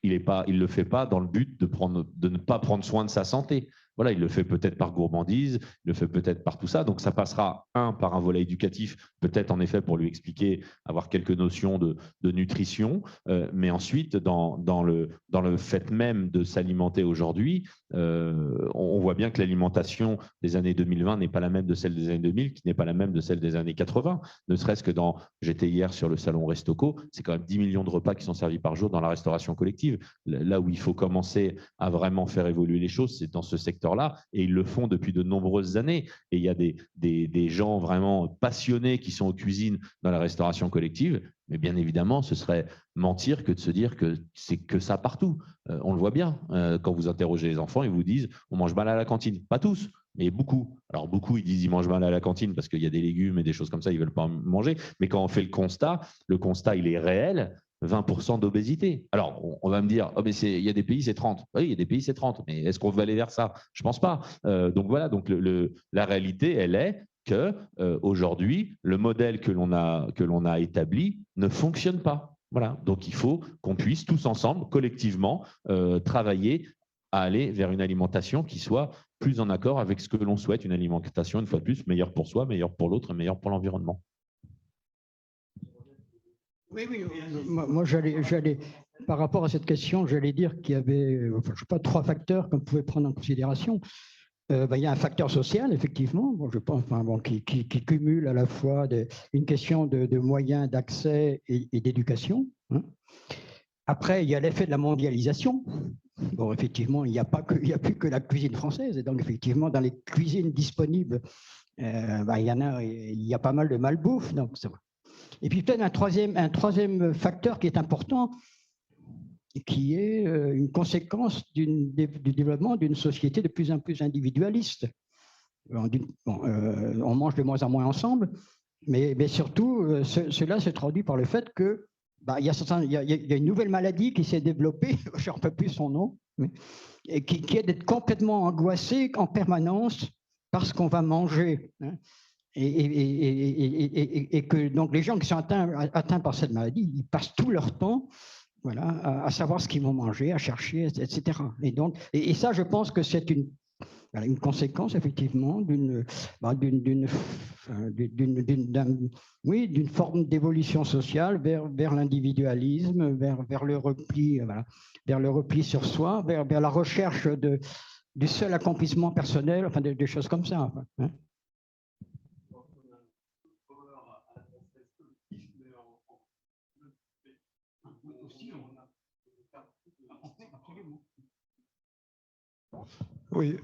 il ne le fait pas dans le but de ne pas prendre soin de sa santé. Voilà, il le fait peut-être par gourmandise, il le fait peut-être par tout ça. Donc, ça passera, par un volet éducatif, peut-être en effet pour lui expliquer, avoir quelques notions de nutrition, mais ensuite, dans le fait même de s'alimenter aujourd'hui, on voit bien que l'alimentation des années 2020 n'est pas la même de celle des années 2000, qui n'est pas la même de celle des années 80. Ne serait-ce que j'étais hier sur le salon Restocco, c'est quand même 10 millions de repas qui sont servis par jour dans la restauration collective. Là où il faut commencer à vraiment faire évoluer les choses, c'est dans ce secteur-là, et ils le font depuis de nombreuses années. Et il y a des gens vraiment passionnés qui sont aux cuisines dans la restauration collective, mais bien évidemment, ce serait mentir que de se dire que c'est que ça partout. On le voit bien, quand vous interrogez les enfants, ils vous disent « on mange mal à la cantine ». Pas tous, mais beaucoup. Alors beaucoup, ils disent qu'ils mangent mal à la cantine parce qu'il y a des légumes et des choses comme ça, ils ne veulent pas manger. Mais quand on fait le constat, il est réel. 20% d'obésité. Alors, on va me dire, oh, mais il y a des pays, c'est 30. Oui, il y a des pays, c'est 30. Mais est-ce qu'on va aller vers ça? Je ne pense pas. Donc voilà, donc la réalité, elle est qu'aujourd'hui, le modèle que l'on a établi ne fonctionne pas. Voilà. Donc il faut qu'on puisse tous ensemble, collectivement, travailler à aller vers une alimentation qui soit plus en accord avec ce que l'on souhaite, une alimentation, une fois de plus, meilleure pour soi, meilleure pour l'autre et meilleure pour l'environnement. Oui. Moi, j'allais, par rapport à cette question, j'allais dire qu'il y avait, je ne sais pas, 3 facteurs qu'on pouvait prendre en considération. Il y a un facteur social, effectivement, je pense, qui cumule à la fois une question de moyens d'accès et d'éducation. Après, il y a l'effet de la mondialisation. Bon, effectivement, il n'y a plus que la cuisine française. Et donc, effectivement, dans les cuisines disponibles, il y a pas mal de malbouffe. Donc, c'est vrai. Et puis peut-être un troisième facteur qui est important, qui est une conséquence du développement d'une société de plus en plus individualiste. on mange de moins en moins ensemble, mais surtout, cela se traduit par le fait que il y a une nouvelle maladie qui s'est développée, je ne rappelle plus son nom, et qui est d'être complètement angoissé en permanence parce qu'on va manger. Hein. Et que donc les gens qui sont atteints par cette maladie, ils passent tout leur temps à savoir ce qu'ils vont manger, à chercher, etc. Et ça, je pense que c'est une conséquence effectivement d'une forme d'évolution sociale vers l'individualisme, vers le repli sur soi, vers la recherche du seul accomplissement personnel, enfin des choses comme ça. Hein. Oui.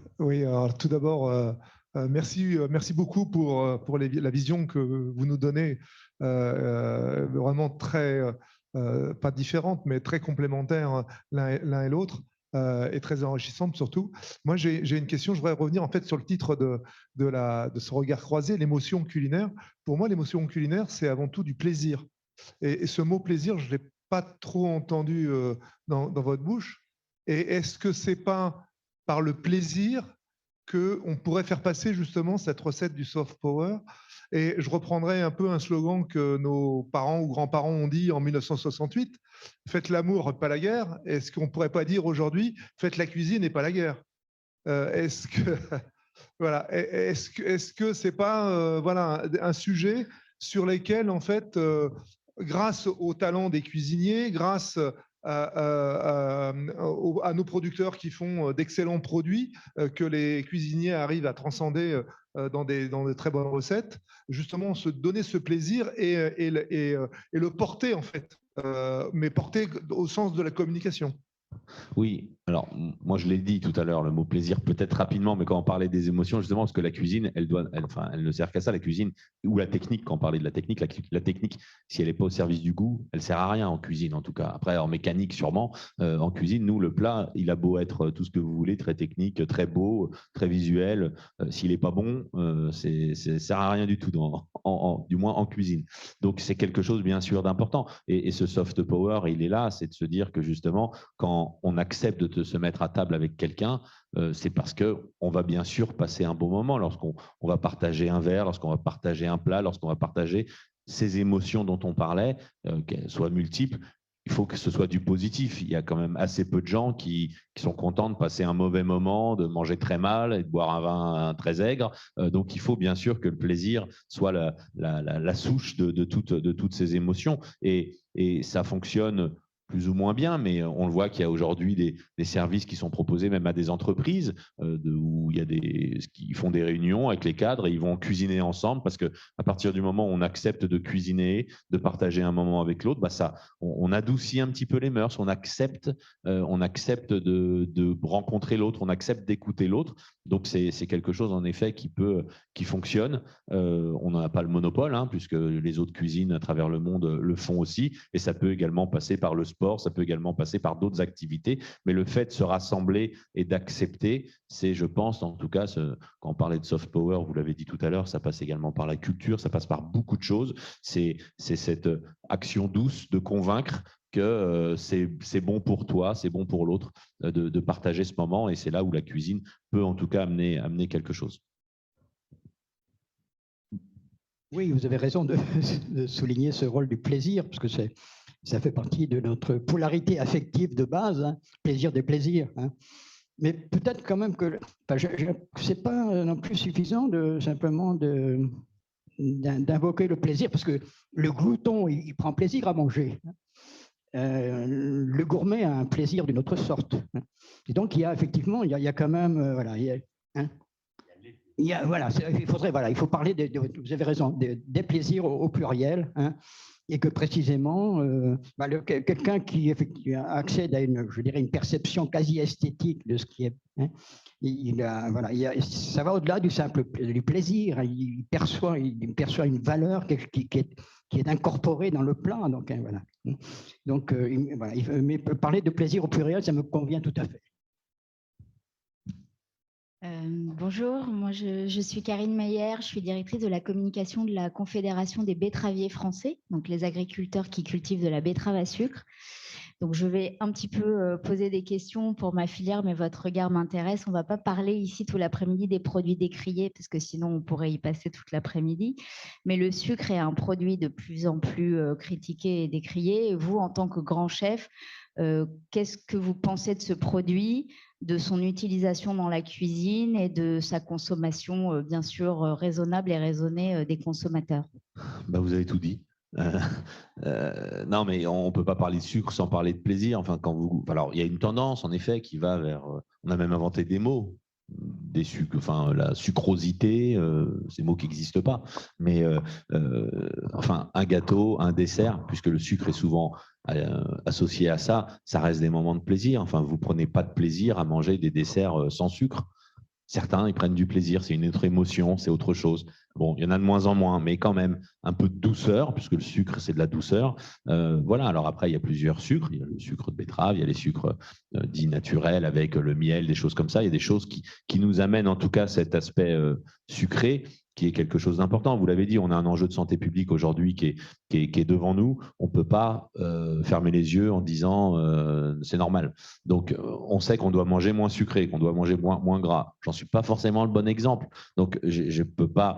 Alors, tout d'abord, merci beaucoup pour la vision que vous nous donnez, vraiment très, pas différente, mais très complémentaire l'un et l'autre, et très enrichissante surtout. Moi, j'ai une question, je voudrais revenir en fait sur le titre de ce regard croisé, l'émotion culinaire. Pour moi, l'émotion culinaire, c'est avant tout du plaisir. Et ce mot plaisir, je ne l'ai pas trop entendu dans votre bouche. Et est-ce que ce n'est pas par le plaisir qu'on pourrait faire passer justement cette recette du soft power? Et je reprendrai un peu un slogan que nos parents ou grands-parents ont dit en 1968, « Faites l'amour, pas la guerre ». Est-ce qu'on ne pourrait pas dire aujourd'hui « Faites la cuisine et pas la guerre ». Est-ce que ce n'est pas un sujet sur lequel, en fait, grâce au talent des cuisiniers, grâce à nos producteurs qui font d'excellents produits, que les cuisiniers arrivent à transcender dans de très bonnes recettes, justement se donner ce plaisir et le porter en fait, mais porter au sens de la communication. Oui, alors moi je l'ai dit tout à l'heure, le mot plaisir peut-être rapidement, mais quand on parlait des émotions, justement, parce que la cuisine, elle ne sert qu'à ça, la cuisine, ou la technique, quand on parlait de la technique, si elle n'est pas au service du goût, elle ne sert à rien en cuisine en tout cas. Après, en mécanique sûrement, en cuisine, nous, le plat, il a beau être tout ce que vous voulez, très technique, très beau, très visuel, s'il n'est pas bon, ça ne sert à rien du tout, du moins en cuisine. Donc c'est quelque chose bien sûr d'important. Et ce soft power, il est là, c'est de se dire que justement, quand on accepte de se mettre à table avec quelqu'un, c'est parce qu'on va bien sûr passer un bon moment lorsqu'on va partager un verre, lorsqu'on va partager un plat, lorsqu'on va partager ces émotions dont on parlait, qu'elles soient multiples. Il faut que ce soit du positif. Il y a quand même assez peu de gens qui sont contents de passer un mauvais moment, de manger très mal et de boire un vin très aigre. Donc, il faut bien sûr que le plaisir soit la souche de toutes ces émotions. Et ça fonctionne plus ou moins bien, mais on le voit qu'il y a aujourd'hui des services qui sont proposés même à des entreprises où il y a qui font des réunions avec les cadres et ils vont cuisiner ensemble parce qu'à partir du moment où on accepte de cuisiner, de partager un moment avec l'autre, on adoucit un petit peu les mœurs, on accepte de rencontrer l'autre, on accepte d'écouter l'autre. Donc, c'est quelque chose en effet qui fonctionne. On n'en a pas le monopole, puisque les autres cuisines à travers le monde le font aussi, et ça peut également passer par le sport, ça peut également passer par d'autres activités, mais le fait de se rassembler et d'accepter, c'est, je pense, en tout cas, quand on parlait de soft power, vous l'avez dit tout à l'heure, ça passe également par la culture, ça passe par beaucoup de choses. C'est cette action douce de convaincre que c'est bon pour toi, c'est bon pour l'autre de partager ce moment, et c'est là où la cuisine peut en tout cas amener quelque chose. Oui, vous avez raison de souligner ce rôle du plaisir, parce que ça fait partie de notre polarité affective de base, plaisir des plaisirs. Mais peut-être quand même que ce n'est pas non plus suffisant simplement d'invoquer le plaisir, parce que le glouton, il prend plaisir à manger. Le gourmet a un plaisir d'une autre sorte. Et donc, il y a effectivement, il y a quand même, il faut parler, vous avez raison, des plaisirs au pluriel, et que précisément, quelqu'un qui accède à une perception quasi esthétique de ce qui est, ça va au-delà du simple du plaisir, il perçoit une valeur qui est incorporée dans le plat. Donc, mais parler de plaisir au pluriel, ça me convient tout à fait. Bonjour, moi je suis Karine Meyer, je suis directrice de la communication de la Confédération des betteraviers français, donc les agriculteurs qui cultivent de la betterave à sucre. Donc je vais un petit peu poser des questions pour ma filière, mais votre regard m'intéresse. On ne va pas parler ici tout l'après-midi des produits décriés, parce que sinon on pourrait y passer toute l'après-midi. Mais le sucre est un produit de plus en plus critiqué et décrié. Et vous, en tant que grand chef, qu'est-ce que vous pensez de ce produit, de son utilisation dans la cuisine et de sa consommation, bien sûr, raisonnable et raisonnée des consommateurs? Vous avez tout dit. Non, mais on ne peut pas parler de sucre sans parler de plaisir. Enfin, alors, il y a une tendance, en effet, qui va vers... on a même inventé des mots. Des sucres, enfin la sucrosité, c'est des mots qui n'existent pas, mais enfin un gâteau, un dessert, puisque le sucre est souvent associé à ça, ça reste des moments de plaisir. Enfin, vous prenez pas de plaisir à manger des desserts sans sucre. Certains, ils prennent du plaisir, c'est une autre émotion, c'est autre chose. Bon, il y en a de moins en moins, mais quand même un peu de douceur, puisque le sucre, c'est de la douceur. Voilà, alors après, il y a plusieurs sucres. Il y a le sucre de betterave, il y a les sucres dits naturels avec le miel, des choses comme ça. Il y a des choses qui nous amènent en tout cas cet aspect sucré, qui est quelque chose d'important. Vous l'avez dit, on a un enjeu de santé publique aujourd'hui qui est devant nous. On ne peut pas fermer les yeux en disant c'est normal. Donc, on sait qu'on doit manger moins sucré, qu'on doit manger moins gras. J'en suis pas forcément le bon exemple. Donc, je ne peux pas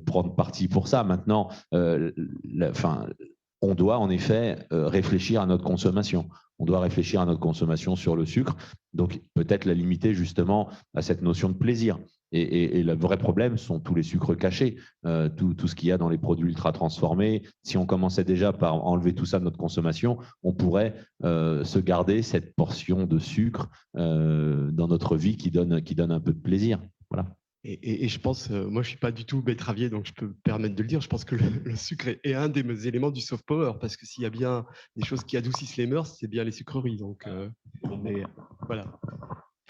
prendre parti pour ça. Maintenant, on doit en effet réfléchir à notre consommation. On doit réfléchir à notre consommation sur le sucre. Donc, peut-être la limiter justement à cette notion de plaisir. Et le vrai problème sont tous les sucres cachés, tout ce qu'il y a dans les produits ultra transformés. Si on commençait déjà par enlever tout ça de notre consommation, on pourrait se garder cette portion de sucre dans notre vie qui donne un peu de plaisir. Voilà. Et je pense, moi je ne suis pas du tout betteravier, donc je peux me permettre de le dire, je pense que le sucre est un des éléments du soft power, parce que s'il y a bien des choses qui adoucissent les mœurs, c'est bien les sucreries. Donc, mais, voilà.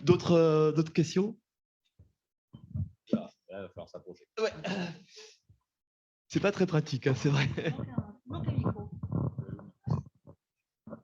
D'autres questions? Là, il va falloir s'approcher. Ouais. C'est pas très pratique, hein, c'est vrai.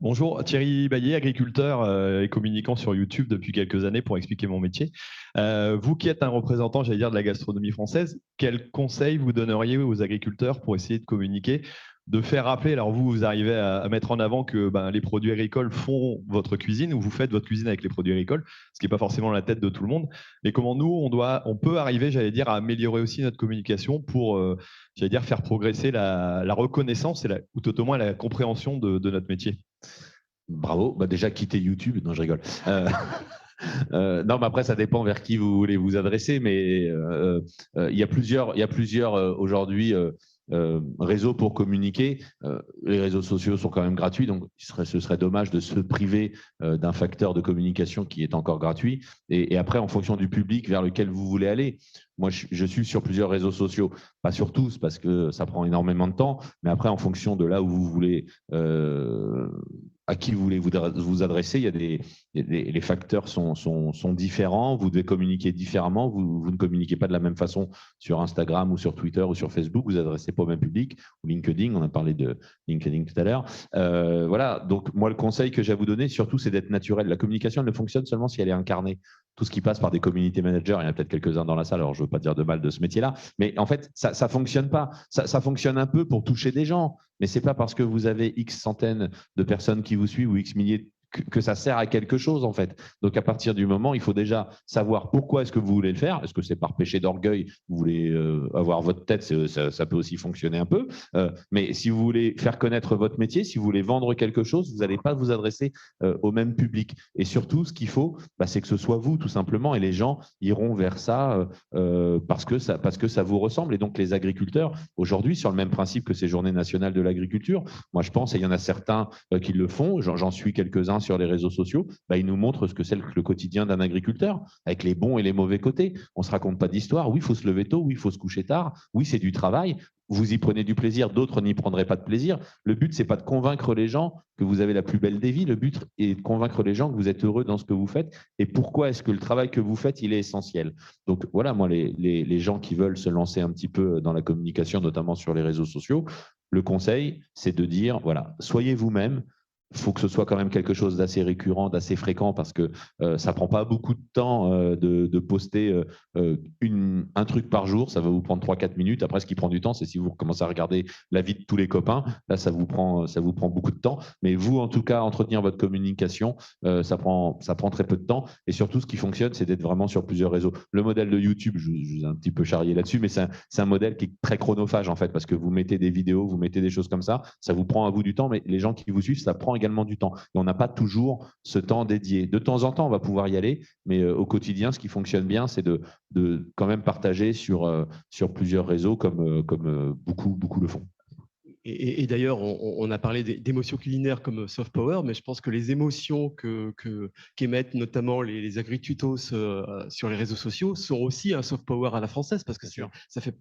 Bonjour, Thierry Baillet, agriculteur et communicant sur YouTube depuis quelques années pour expliquer mon métier. Vous qui êtes un représentant, j'allais dire, de la gastronomie française, quels conseils vous donneriez aux agriculteurs pour essayer de communiquer, de faire rappeler, alors vous arrivez à mettre en avant que les produits agricoles font votre cuisine, ou vous faites votre cuisine avec les produits agricoles, ce qui n'est pas forcément la tête de tout le monde, mais comment nous, on peut arriver, j'allais dire, à améliorer aussi notre communication pour, j'allais dire, faire progresser la reconnaissance ou tout au moins la compréhension de notre métier. Bravo, déjà quitter YouTube, non je rigole. Non, mais après ça dépend vers qui vous voulez vous adresser, mais il y a plusieurs aujourd'hui réseaux pour communiquer. Les réseaux sociaux sont quand même gratuits, donc ce serait dommage de se priver d'un facteur de communication qui est encore gratuit. Et après, en fonction du public vers lequel vous voulez aller, moi je suis sur plusieurs réseaux sociaux, pas sur tous parce que ça prend énormément de temps, mais après en fonction de là où vous voulez, à qui vous voulez vous adresser, les facteurs sont différents, vous devez communiquer différemment, vous ne communiquez pas de la même façon sur Instagram ou sur Twitter ou sur Facebook, vous adressez pas au même public, ou LinkedIn, on a parlé de LinkedIn tout à l'heure. Voilà, donc moi le conseil que j'ai à vous donner surtout c'est d'être naturel. La communication elle ne fonctionne seulement si elle est incarnée. Tout ce qui passe par des community managers, il y en a peut-être quelques-uns dans la salle, alors je ne veux pas dire de mal de ce métier-là, mais en fait, ça ne fonctionne pas. Ça fonctionne un peu pour toucher des gens, mais ce n'est pas parce que vous avez X centaines de personnes qui vous suivent ou X milliers que ça sert à quelque chose en fait. Donc à partir du moment, il faut déjà savoir pourquoi est-ce que vous voulez le faire. Est-ce que c'est par péché d'orgueil, vous voulez avoir votre tête, ça peut aussi fonctionner un peu. Mais si vous voulez faire connaître votre métier, si vous voulez vendre quelque chose, vous n'allez pas vous adresser au même public. Et surtout, ce qu'il faut, c'est que ce soit vous tout simplement, et les gens iront vers ça parce que ça vous ressemble. Et donc les agriculteurs, aujourd'hui, sur le même principe que ces journées nationales de l'agriculture, moi je pense, et il y en a certains qui le font, j'en suis quelques-uns sur les réseaux sociaux, ils nous montrent ce que c'est le quotidien d'un agriculteur, avec les bons et les mauvais côtés. On ne se raconte pas d'histoire. Oui, il faut se lever tôt. Oui, il faut se coucher tard. Oui, c'est du travail. Vous y prenez du plaisir, d'autres n'y prendraient pas de plaisir. Le but, ce n'est pas de convaincre les gens que vous avez la plus belle des vies. Le but est de convaincre les gens que vous êtes heureux dans ce que vous faites et pourquoi est-ce que le travail que vous faites, il est essentiel. Donc voilà, moi, les gens qui veulent se lancer un petit peu dans la communication, notamment sur les réseaux sociaux, le conseil, c'est de dire, voilà, soyez vous-même, faut que ce soit quand même quelque chose d'assez récurrent, d'assez fréquent, parce que ça prend pas beaucoup de temps de poster un truc par jour. Ça va vous prendre 3-4 minutes. Après, ce qui prend du temps, c'est si vous commencez à regarder la vie de tous les copains. Là, ça vous prend beaucoup de temps. Mais vous, en tout cas, entretenir votre communication, ça prend très peu de temps. Et surtout, ce qui fonctionne, c'est d'être vraiment sur plusieurs réseaux. Le modèle de YouTube, je vous ai un petit peu charrié là-dessus, mais c'est un modèle qui est très chronophage, en fait, parce que vous mettez des vidéos, vous mettez des choses comme ça vous prend à vous du temps, mais les gens qui vous suivent, ça prend également du temps. Et on n'a pas toujours ce temps dédié. De temps en temps, on va pouvoir y aller, mais au quotidien, ce qui fonctionne bien, c'est de quand même partager sur plusieurs réseaux, comme beaucoup le font. Et d'ailleurs, on a parlé d'émotions culinaires comme soft power, mais je pense que les émotions qu'émettent notamment les agri-tutos sur les réseaux sociaux sont aussi un soft power à la française, parce que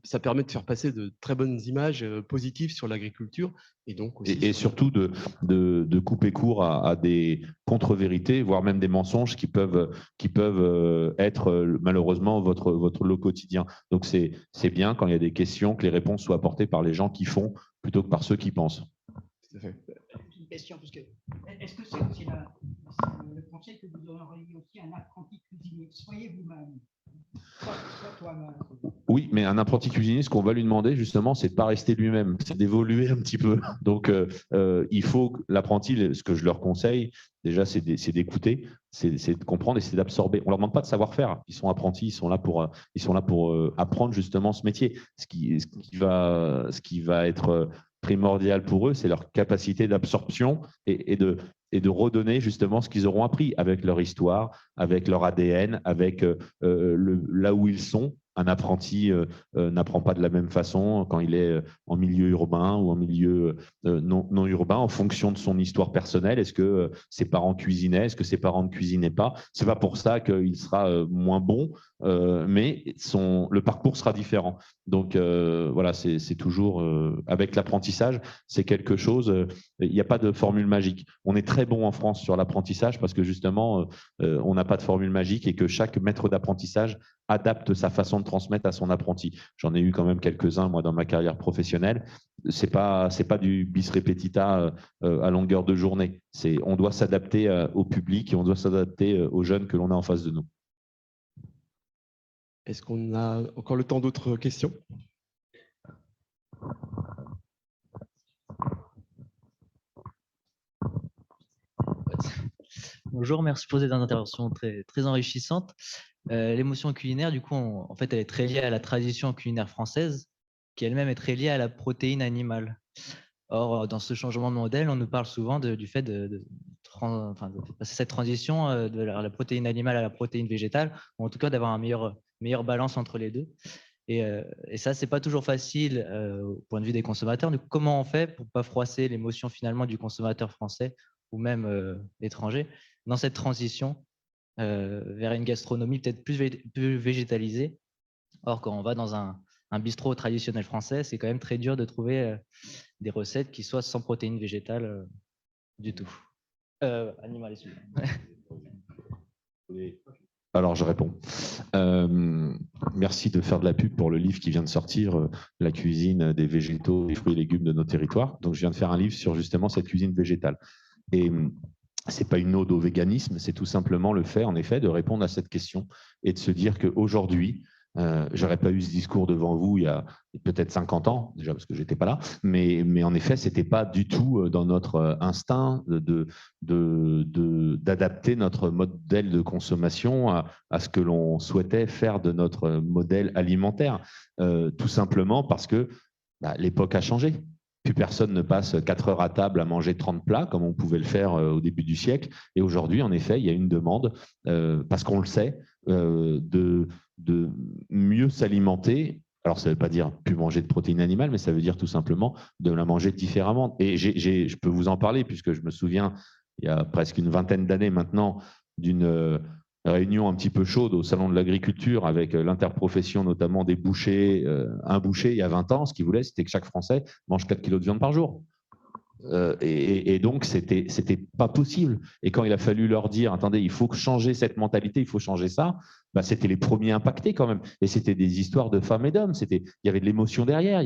ça permet de faire passer de très bonnes images positives sur l'agriculture. Et surtout de couper court à des contre-vérités, voire même des mensonges qui peuvent être malheureusement votre lot quotidien. Donc c'est bien quand il y a des questions, que les réponses soient apportées par les gens qui font, plutôt que par ceux qui pensent. Tout à fait. Une question, parce que est-ce que c'est aussi le conseil que vous auriez aussi un apprenti cuisinier? Soyez vous-même. Oui, mais un apprenti cuisinier, ce qu'on va lui demander justement, c'est de ne pas rester lui-même, c'est d'évoluer un petit peu. Donc, il faut l'apprenti, ce que je leur conseille, déjà, c'est d'écouter, c'est de comprendre et c'est d'absorber. On ne leur demande pas de savoir-faire. Ils sont apprentis, ils sont là pour apprendre justement ce métier. Ce qui va être primordial pour eux, c'est leur capacité d'absorption et de redonner justement ce qu'ils auront appris avec leur histoire, avec leur ADN, avec là où ils sont. Un apprenti n'apprend pas de la même façon quand il est en milieu urbain ou en milieu non urbain, en fonction de son histoire personnelle. Est-ce que ses parents cuisinaient? Est-ce que ses parents ne cuisinaient pas? Ce n'est pas pour ça qu'il sera moins bon, mais le parcours sera différent. Donc voilà, c'est toujours avec l'apprentissage, c'est quelque chose, il n'y a pas de formule magique. On est très bon en France sur l'apprentissage parce que justement, on n'a pas de formule magique et que chaque maître d'apprentissage adapte sa façon de transmettre à son apprenti. J'en ai eu quand même quelques-uns, moi, dans ma carrière professionnelle. C'est pas du bis repetita à longueur de journée. On doit s'adapter au public et on doit s'adapter aux jeunes que l'on a en face de nous. Est-ce qu'on a encore le temps d'autres questions? Bonjour, merci pour cette intervention très, très enrichissante. L'émotion culinaire, du coup, en fait, elle est très liée à la tradition culinaire française, qui elle-même est très liée à la protéine animale. Or, dans ce changement de modèle, on nous parle souvent du fait de passer cette transition de la protéine animale à la protéine végétale, ou en tout cas d'avoir une meilleure balance entre les deux. Et ça, c'est pas toujours facile au point de vue des consommateurs. Donc, comment on fait pour ne pas froisser l'émotion finalement du consommateur français ou même étranger dans cette transition vers une gastronomie peut-être plus végétalisée? Or, quand on va dans un bistrot traditionnel français, c'est quand même très dur de trouver des recettes qui soient sans protéines végétales du tout. Animales, Alors, je réponds. Merci de faire de la pub pour le livre qui vient de sortir, La cuisine des végétaux, des fruits et légumes de nos territoires. Donc, je viens de faire un livre sur justement cette cuisine végétale. Et ce n'est pas une ode au véganisme, c'est tout simplement le fait, en effet, de répondre à cette question et de se dire qu'aujourd'hui, je n'aurais pas eu ce discours devant vous il y a peut-être 50 ans, déjà parce que je n'étais pas là, mais en effet, ce n'était pas du tout dans notre instinct d'adapter notre modèle de consommation à ce que l'on souhaitait faire de notre modèle alimentaire, tout simplement parce que l'époque a changé. Plus personne ne passe 4 heures à table à manger 30 plats comme on pouvait le faire au début du siècle. Et aujourd'hui, en effet, il y a une demande, parce qu'on le sait, de mieux s'alimenter. Alors, ça ne veut pas dire plus manger de protéines animales, mais ça veut dire tout simplement de la manger différemment. Et je peux vous en parler, puisque je me souviens, il y a presque une vingtaine d'années maintenant, d'une réunion un petit peu chaude au Salon de l'Agriculture avec l'interprofession notamment des bouchers. Un boucher, il y a 20 ans, ce qu'il voulait, c'était que chaque Français mange 4 kilos de viande par jour. Et donc, c'était pas possible. Et quand il a fallu leur dire, attendez, il faut changer cette mentalité, il faut changer ça, bah, c'était les premiers impactés quand même. Et c'était des histoires de femmes et d'hommes. Il y avait de l'émotion derrière.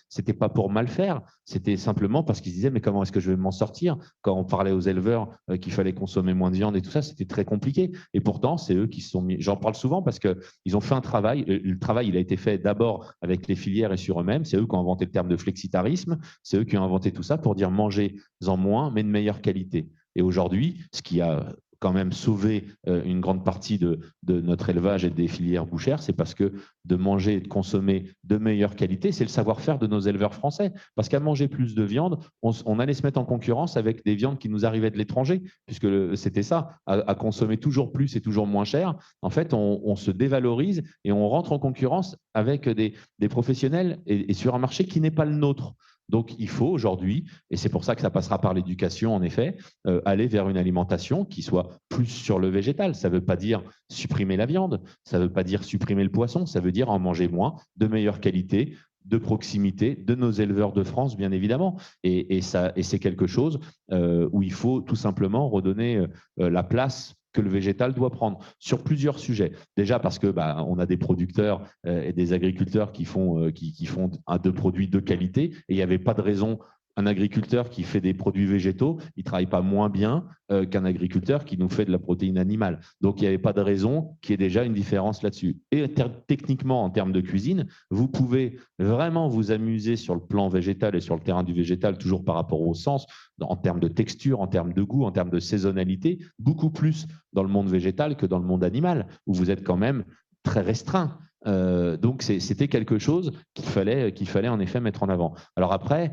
C'était pas pour mal faire. C'était simplement parce qu'ils se disaient, mais comment est-ce que je vais m'en sortir? Quand on parlait aux éleveurs qu'il fallait consommer moins de viande et tout ça, c'était très compliqué. Et pourtant, c'est eux qui se sont mis. J'en parle souvent parce qu'ils ont fait un travail. Le travail, il a été fait d'abord avec les filières et sur eux-mêmes. C'est eux qui ont inventé le terme de flexitarisme. C'est eux qui ont inventé tout ça pour dire mangez-en moins, mais de meilleure qualité. Et aujourd'hui, ce qui a quand même sauvé une grande partie de notre élevage et des filières bouchères, c'est parce que de manger et de consommer de meilleure qualité, c'est le savoir-faire de nos éleveurs français. Parce qu'à manger plus de viande, on allait se mettre en concurrence avec des viandes qui nous arrivaient de l'étranger, puisque c'était ça, à consommer toujours plus et toujours moins cher. En fait, on se dévalorise et on rentre en concurrence avec des professionnels et sur un marché qui n'est pas le nôtre. Donc, il faut aujourd'hui, et c'est pour ça que ça passera par l'éducation, en effet, aller vers une alimentation qui soit plus sur le végétal. Ça ne veut pas dire supprimer la viande, ça ne veut pas dire supprimer le poisson, ça veut dire en manger moins, de meilleure qualité, de proximité, de nos éleveurs de France, bien évidemment. Et c'est quelque chose où il faut tout simplement redonner la place que le végétal doit prendre sur plusieurs sujets. Déjà parce que on a des producteurs et des agriculteurs qui font de produits de qualité et il n'y avait pas de raison. Un agriculteur qui fait des produits végétaux, il ne travaille pas moins bien qu'un agriculteur qui nous fait de la protéine animale. Donc, il n'y avait pas de raison qu'il y ait déjà une différence là-dessus. Et techniquement, en termes de cuisine, vous pouvez vraiment vous amuser sur le plan végétal et sur le terrain du végétal, toujours par rapport au sens, en termes de texture, en termes de goût, en termes de saisonnalité, beaucoup plus dans le monde végétal que dans le monde animal, où vous êtes quand même très restreint. Donc, c'était quelque chose qu'il fallait en effet mettre en avant. Alors après,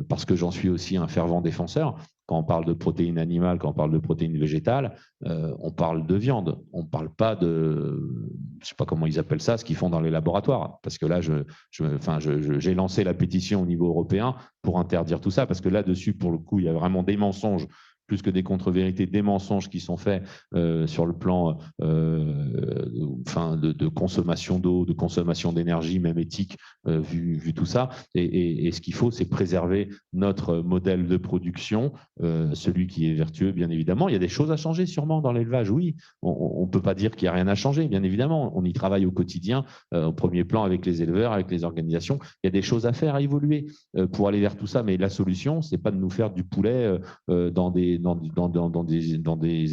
parce que j'en suis aussi un fervent défenseur, quand on parle de protéines animales, quand on parle de protéines végétales, on parle de viande. On ne parle pas de, je ne sais pas comment ils appellent ça, ce qu'ils font dans les laboratoires. Parce que là, j'ai lancé la pétition au niveau européen pour interdire tout ça, parce que là-dessus, pour le coup, il y a vraiment des mensonges plus que des contre-vérités, des mensonges qui sont faits sur le plan de consommation d'eau, de consommation d'énergie, même éthique, vu tout ça. Et ce qu'il faut, c'est préserver notre modèle de production, celui qui est vertueux, bien évidemment. Il y a des choses à changer sûrement dans l'élevage, oui. On ne peut pas dire qu'il n'y a rien à changer, bien évidemment. On y travaille au quotidien, au premier plan avec les éleveurs, avec les organisations. Il y a des choses à faire, à évoluer pour aller vers tout ça. Mais la solution, ce n'est pas de nous faire du poulet dans des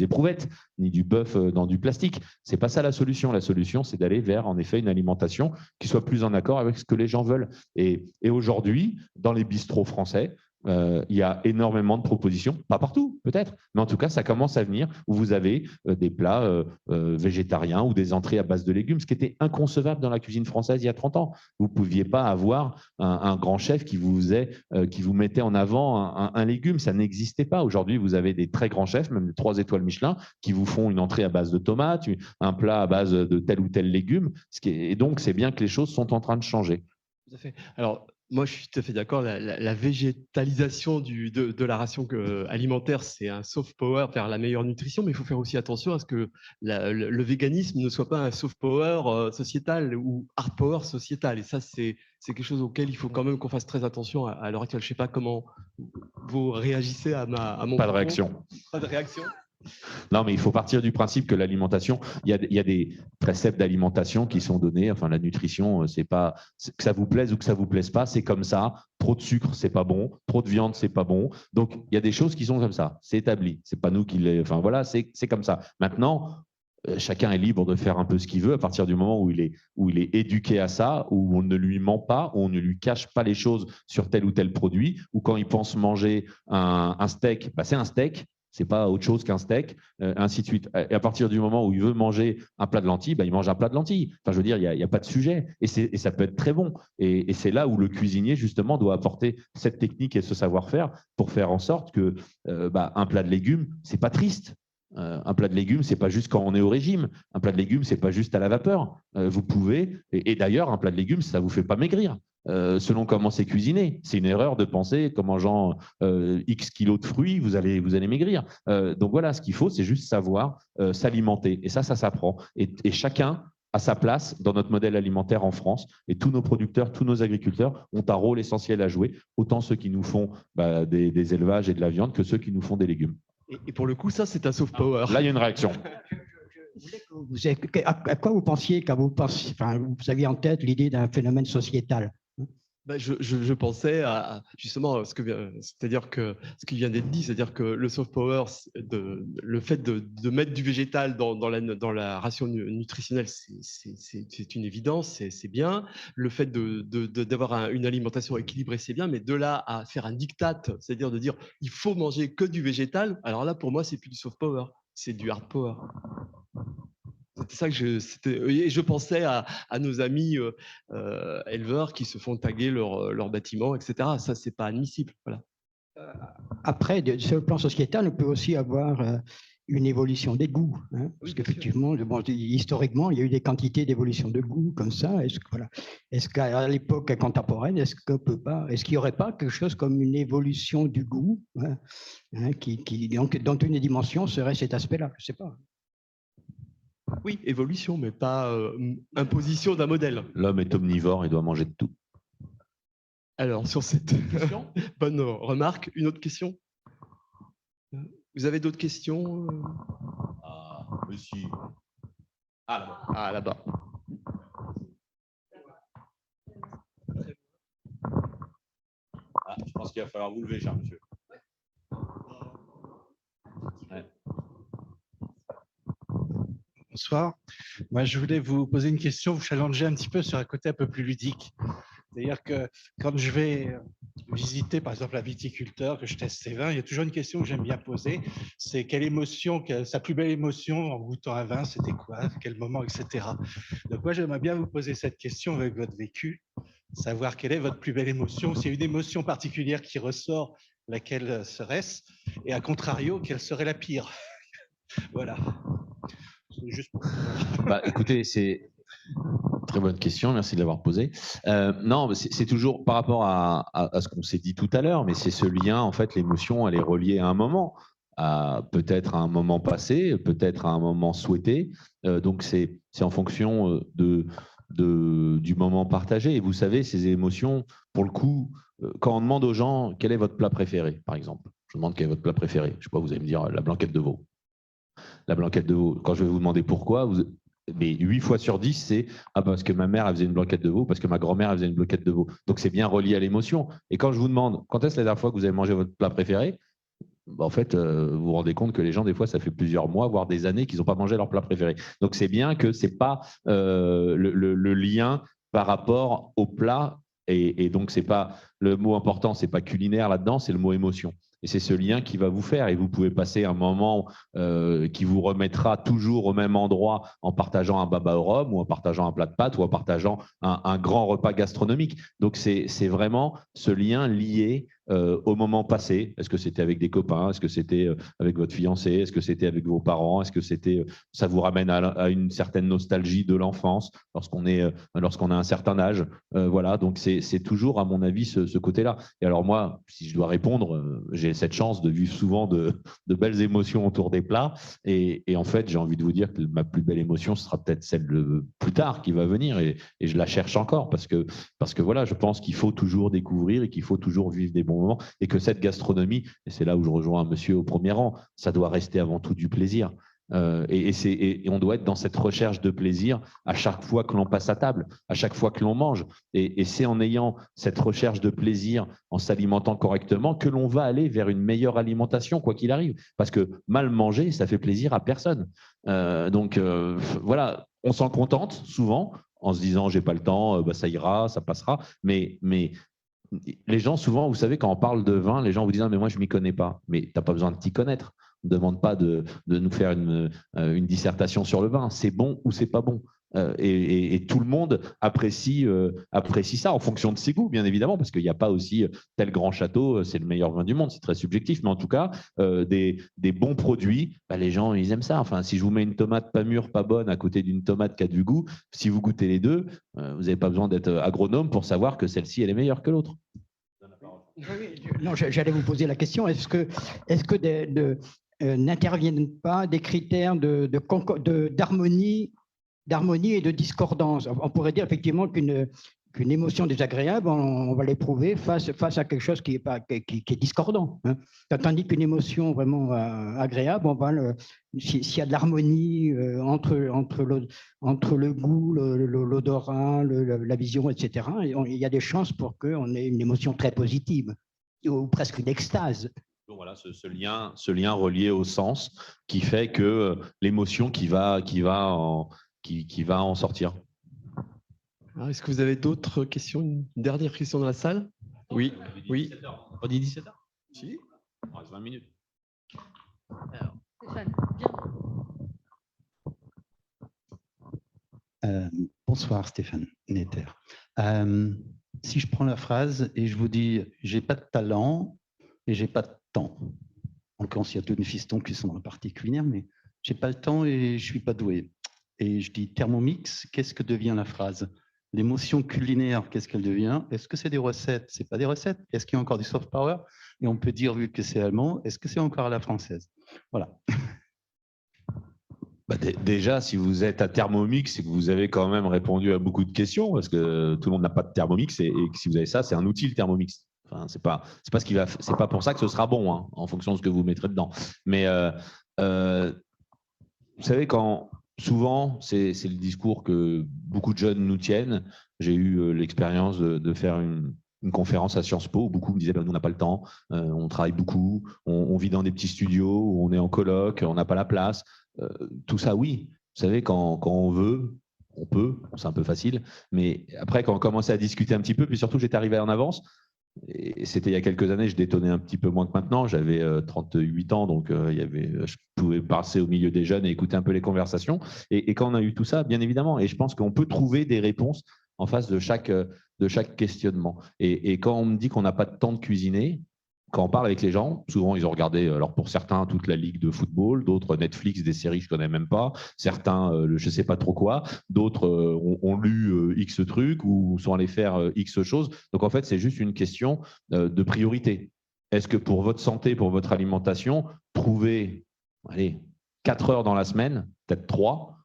éprouvettes, ni du bœuf dans du plastique. C'est pas ça la solution. La solution, c'est d'aller vers, en effet, une alimentation qui soit plus en accord avec ce que les gens veulent. Et aujourd'hui, dans les bistrots français, il y a énormément de propositions, pas partout peut-être, mais en tout cas ça commence à venir où vous avez des plats végétariens ou des entrées à base de légumes, ce qui était inconcevable dans la cuisine française il y a 30 ans. Vous ne pouviez pas avoir un grand chef qui vous mettait en avant un légume, ça n'existait pas. Aujourd'hui vous avez des très grands chefs, même des 3 étoiles Michelin, qui vous font une entrée à base de tomates, un plat à base de tel ou tel légume, et donc c'est bien que les choses sont en train de changer. Tout à fait. Alors, moi, je suis tout à fait d'accord. La végétalisation de la ration alimentaire, c'est un soft power vers la meilleure nutrition, mais il faut faire aussi attention à ce que le véganisme ne soit pas un soft power sociétal ou hard power sociétal. Et ça, c'est quelque chose auquel il faut quand même qu'on fasse très attention à l'heure actuelle. Je ne sais pas comment vous réagissez à mon Pas de propos. réaction. Pas de réaction. Non, mais il faut partir du principe que l'alimentation, il y a des préceptes d'alimentation qui sont donnés. Enfin, la nutrition, c'est pas que ça vous plaise ou que ça vous plaise pas, c'est comme ça. Trop de sucre, c'est pas bon. Trop de viande, c'est pas bon. Donc, il y a des choses qui sont comme ça. C'est établi. C'est pas nous qui les. Enfin voilà, c'est comme ça. Maintenant, chacun est libre de faire un peu ce qu'il veut à partir du moment où il est éduqué à ça, où on ne lui ment pas, où on ne lui cache pas les choses sur tel ou tel produit, ou quand il pense manger un steak, c'est un steak. C'est pas autre chose qu'un steak, ainsi de suite. Et à partir du moment où il veut manger un plat de lentilles, il mange un plat de lentilles. Enfin, je veux dire, il n'y a pas de sujet. Et ça peut être très bon. Et c'est là où le cuisinier, justement, doit apporter cette technique et ce savoir-faire pour faire en sorte que un plat de légumes, c'est pas triste. Un plat de légumes, c'est pas juste quand on est au régime. Un plat de légumes, c'est pas juste à la vapeur. Vous pouvez, et d'ailleurs, un plat de légumes, ça vous fait pas maigrir. Selon comment c'est cuisiné. C'est une erreur de penser qu'en mangeant X kilos de fruits, vous allez maigrir. Donc voilà, ce qu'il faut, c'est juste savoir s'alimenter. Et ça s'apprend. Et chacun a sa place dans notre modèle alimentaire en France. Et tous nos producteurs, tous nos agriculteurs ont un rôle essentiel à jouer, autant ceux qui nous font des élevages et de la viande que ceux qui nous font des légumes. Et pour le coup, ça, c'est un soft power. Là, il y a une réaction. À quoi vous pensiez quand vous aviez en tête l'idée d'un phénomène sociétal? Je pensais à justement c'est-à-dire que ce qui vient d'être dit, c'est-à-dire que le soft power, le fait de mettre du végétal dans la ration nutritionnelle, c'est une évidence, c'est bien. Le fait d'avoir une alimentation équilibrée, c'est bien, mais de là à faire un diktat, c'est-à-dire de dire il faut manger que du végétal, alors là pour moi c'est plus du soft power, c'est du hard power. C'était ça que je pensais à nos amis éleveurs qui se font taguer leur bâtiment, etc. Ça, c'est pas admissible. Voilà. Après, sur le plan sociétal, on peut aussi avoir une évolution des goûts, hein, parce qu'effectivement, historiquement, il y a eu des quantités d'évolution de goûts comme ça. Est-ce qu'à l'époque contemporaine, est-ce qu'il n'y aurait pas quelque chose comme une évolution du goût, hein, dont une des dimensions serait cet aspect-là? Je ne sais pas. Oui, évolution, mais pas imposition d'un modèle. L'homme est omnivore, il doit manger de tout. Alors, sur cette bonne remarque, une autre question? Vous avez d'autres questions? Ah, monsieur. Ah, là-bas. Ah, je pense qu'il va falloir vous lever, cher monsieur. Ouais. Bonsoir. Moi, je voulais vous poser une question, vous challenger un petit peu sur un côté un peu plus ludique. C'est-à-dire que quand je vais visiter, par exemple, un viticulteur, que je teste ses vins, il y a toujours une question que j'aime bien poser, c'est quelle émotion, sa plus belle émotion en goûtant un vin, c'était quoi, quel moment, etc. Donc moi, j'aimerais bien vous poser cette question avec votre vécu, savoir quelle est votre plus belle émotion, s'il y a une émotion particulière qui ressort, laquelle serait-ce, et à contrario, quelle serait la pire. Voilà. Juste pour... écoutez, c'est très bonne question, merci de l'avoir posée. Non, c'est toujours par rapport à ce qu'on s'est dit tout à l'heure, mais c'est ce lien, en fait, l'émotion, elle est reliée à un moment, peut-être à un moment passé, peut-être à un moment souhaité. Donc, c'est en fonction du moment partagé. Et vous savez, ces émotions, pour le coup, quand on demande aux gens quel est votre plat préféré, par exemple, je demande quel est votre plat préféré, je ne sais pas, vous allez me dire la blanquette de veau. La blanquette de veau, quand je vais vous demander pourquoi, mais 8 fois sur 10, c'est parce que ma mère elle faisait une blanquette de veau, parce que ma grand-mère elle faisait une blanquette de veau. Donc c'est bien relié à l'émotion. Et quand je vous demande quand est-ce la dernière fois que vous avez mangé votre plat préféré, en fait, vous vous rendez compte que les gens, des fois, ça fait plusieurs mois, voire des années qu'ils n'ont pas mangé leur plat préféré. Donc c'est bien que ce n'est pas le lien par rapport au plat. Et donc, c'est pas le mot important, c'est pas culinaire là-dedans, c'est le mot émotion. Et c'est ce lien qui va vous faire. Et vous pouvez passer un moment qui vous remettra toujours au même endroit en partageant un baba au rhum ou en partageant un plat de pâtes ou en partageant un grand repas gastronomique. Donc, c'est vraiment ce lien lié au moment passé. Est-ce que c'était avec des copains? Est-ce que c'était avec votre fiancé? Est-ce que c'était avec vos parents? Est-ce que ça vous ramène à une certaine nostalgie de l'enfance lorsqu'on a un certain âge? Voilà, donc c'est toujours, à mon avis, ce côté-là. Et alors moi, si je dois répondre, j'ai cette chance de vivre souvent de belles émotions autour des plats. Et en fait, j'ai envie de vous dire que ma plus belle émotion, ce sera peut-être celle de plus tard qui va venir. Et je la cherche encore parce que voilà, je pense qu'il faut toujours découvrir et qu'il faut toujours vivre des bons moments, et que cette gastronomie, et c'est là où je rejoins un monsieur au premier rang, ça doit rester avant tout du plaisir. Et on doit être dans cette recherche de plaisir à chaque fois que l'on passe à table, à chaque fois que l'on mange. Et c'est en ayant cette recherche de plaisir, en s'alimentant correctement, que l'on va aller vers une meilleure alimentation, quoi qu'il arrive. Parce que mal manger, ça fait plaisir à personne. Donc voilà, on s'en contente souvent en se disant j'ai pas le temps, ça ira, ça passera. Mais les gens, souvent, vous savez, quand on parle de vin, les gens vous disent « mais moi, je ne m'y connais pas ». Mais tu n'as pas besoin de t'y connaître. On ne demande pas de nous faire une dissertation sur le vin. C'est bon ou c'est pas bon. Et tout le monde apprécie ça en fonction de ses goûts, bien évidemment, parce qu'il n'y a pas aussi tel grand château, c'est le meilleur vin du monde, c'est très subjectif. Mais en tout cas, des bons produits, les gens, ils aiment ça. Enfin, si je vous mets une tomate pas mûre, pas bonne, à côté d'une tomate qui a du goût, si vous goûtez les deux, vous n'avez pas besoin d'être agronome pour savoir que celle-ci, elle est meilleure que l'autre. Non, j'allais vous poser la question. Est-ce que n'interviennent pas des critères d'harmonie et de discordance? On pourrait dire effectivement qu'une émotion désagréable, on va l'éprouver face à quelque chose qui est discordant. Hein. Tandis qu'une émotion vraiment agréable, s'il y a de l'harmonie entre le goût, l'odorat, la vision, etc., il y a des chances pour qu'on ait une émotion très positive, ou presque une extase. Donc voilà, ce lien relié au sens qui fait que l'émotion qui va en sortir. Est-ce que vous avez d'autres questions? Une dernière question dans la salle? Oui. Oui. On dit 17h. Si. Il reste 20 minutes. Alors, Stéphane, viens. Bonsoir Stéphane Netter. Si je prends la phrase et je vous dis j'ai pas de talent et j'ai pas de temps. En l'occurrence, il y a deux de mes fistons qui sont dans la partie culinaire, mais j'ai pas le temps et je suis pas doué. Et je dis Thermomix, qu'est-ce que devient la phrase? L'émotion culinaire, qu'est-ce qu'elle devient? Est-ce que c'est des recettes? C'est pas des recettes. Est-ce qu'il y a encore du soft power? Et on peut dire, vu que c'est allemand, est-ce que c'est encore à la française? Voilà. Déjà, si vous êtes à Thermomix, c'est que vous avez quand même répondu à beaucoup de questions, parce que tout le monde n'a pas de Thermomix, et que si vous avez ça, c'est un outil, le Thermomix. Enfin, c'est pas pour ça que ce sera bon, hein, en fonction de ce que vous mettrez dedans. Mais vous savez, souvent, c'est le discours que beaucoup de jeunes nous tiennent. J'ai eu l'expérience de faire une conférence à Sciences Po où beaucoup me disaient nous, on n'a pas le temps, on travaille beaucoup, on vit dans des petits studios, où on est en coloc, on n'a pas la place. Tout ça, oui. Vous savez, quand on veut, on peut, c'est un peu facile. Mais après, quand on commençait à discuter un petit peu, puis surtout, j'étais arrivé en avance. Et c'était il y a quelques années, je détonnais un petit peu moins que maintenant. J'avais 38 ans, donc je pouvais passer au milieu des jeunes et écouter un peu les conversations. Et quand on a eu tout ça, bien évidemment, et je pense qu'on peut trouver des réponses en face de chaque questionnement. Et quand on me dit qu'on n'a pas de temps de cuisiner, quand on parle avec les gens, souvent ils ont regardé, alors pour certains, toute la ligue de football, d'autres Netflix, des séries que je ne connais même pas, certains, je ne sais pas trop quoi, d'autres ont lu X trucs ou sont allés faire X choses. Donc en fait, c'est juste une question de priorité. Est-ce que pour votre santé, pour votre alimentation, trouver 4 heures dans la semaine, peut-être 3,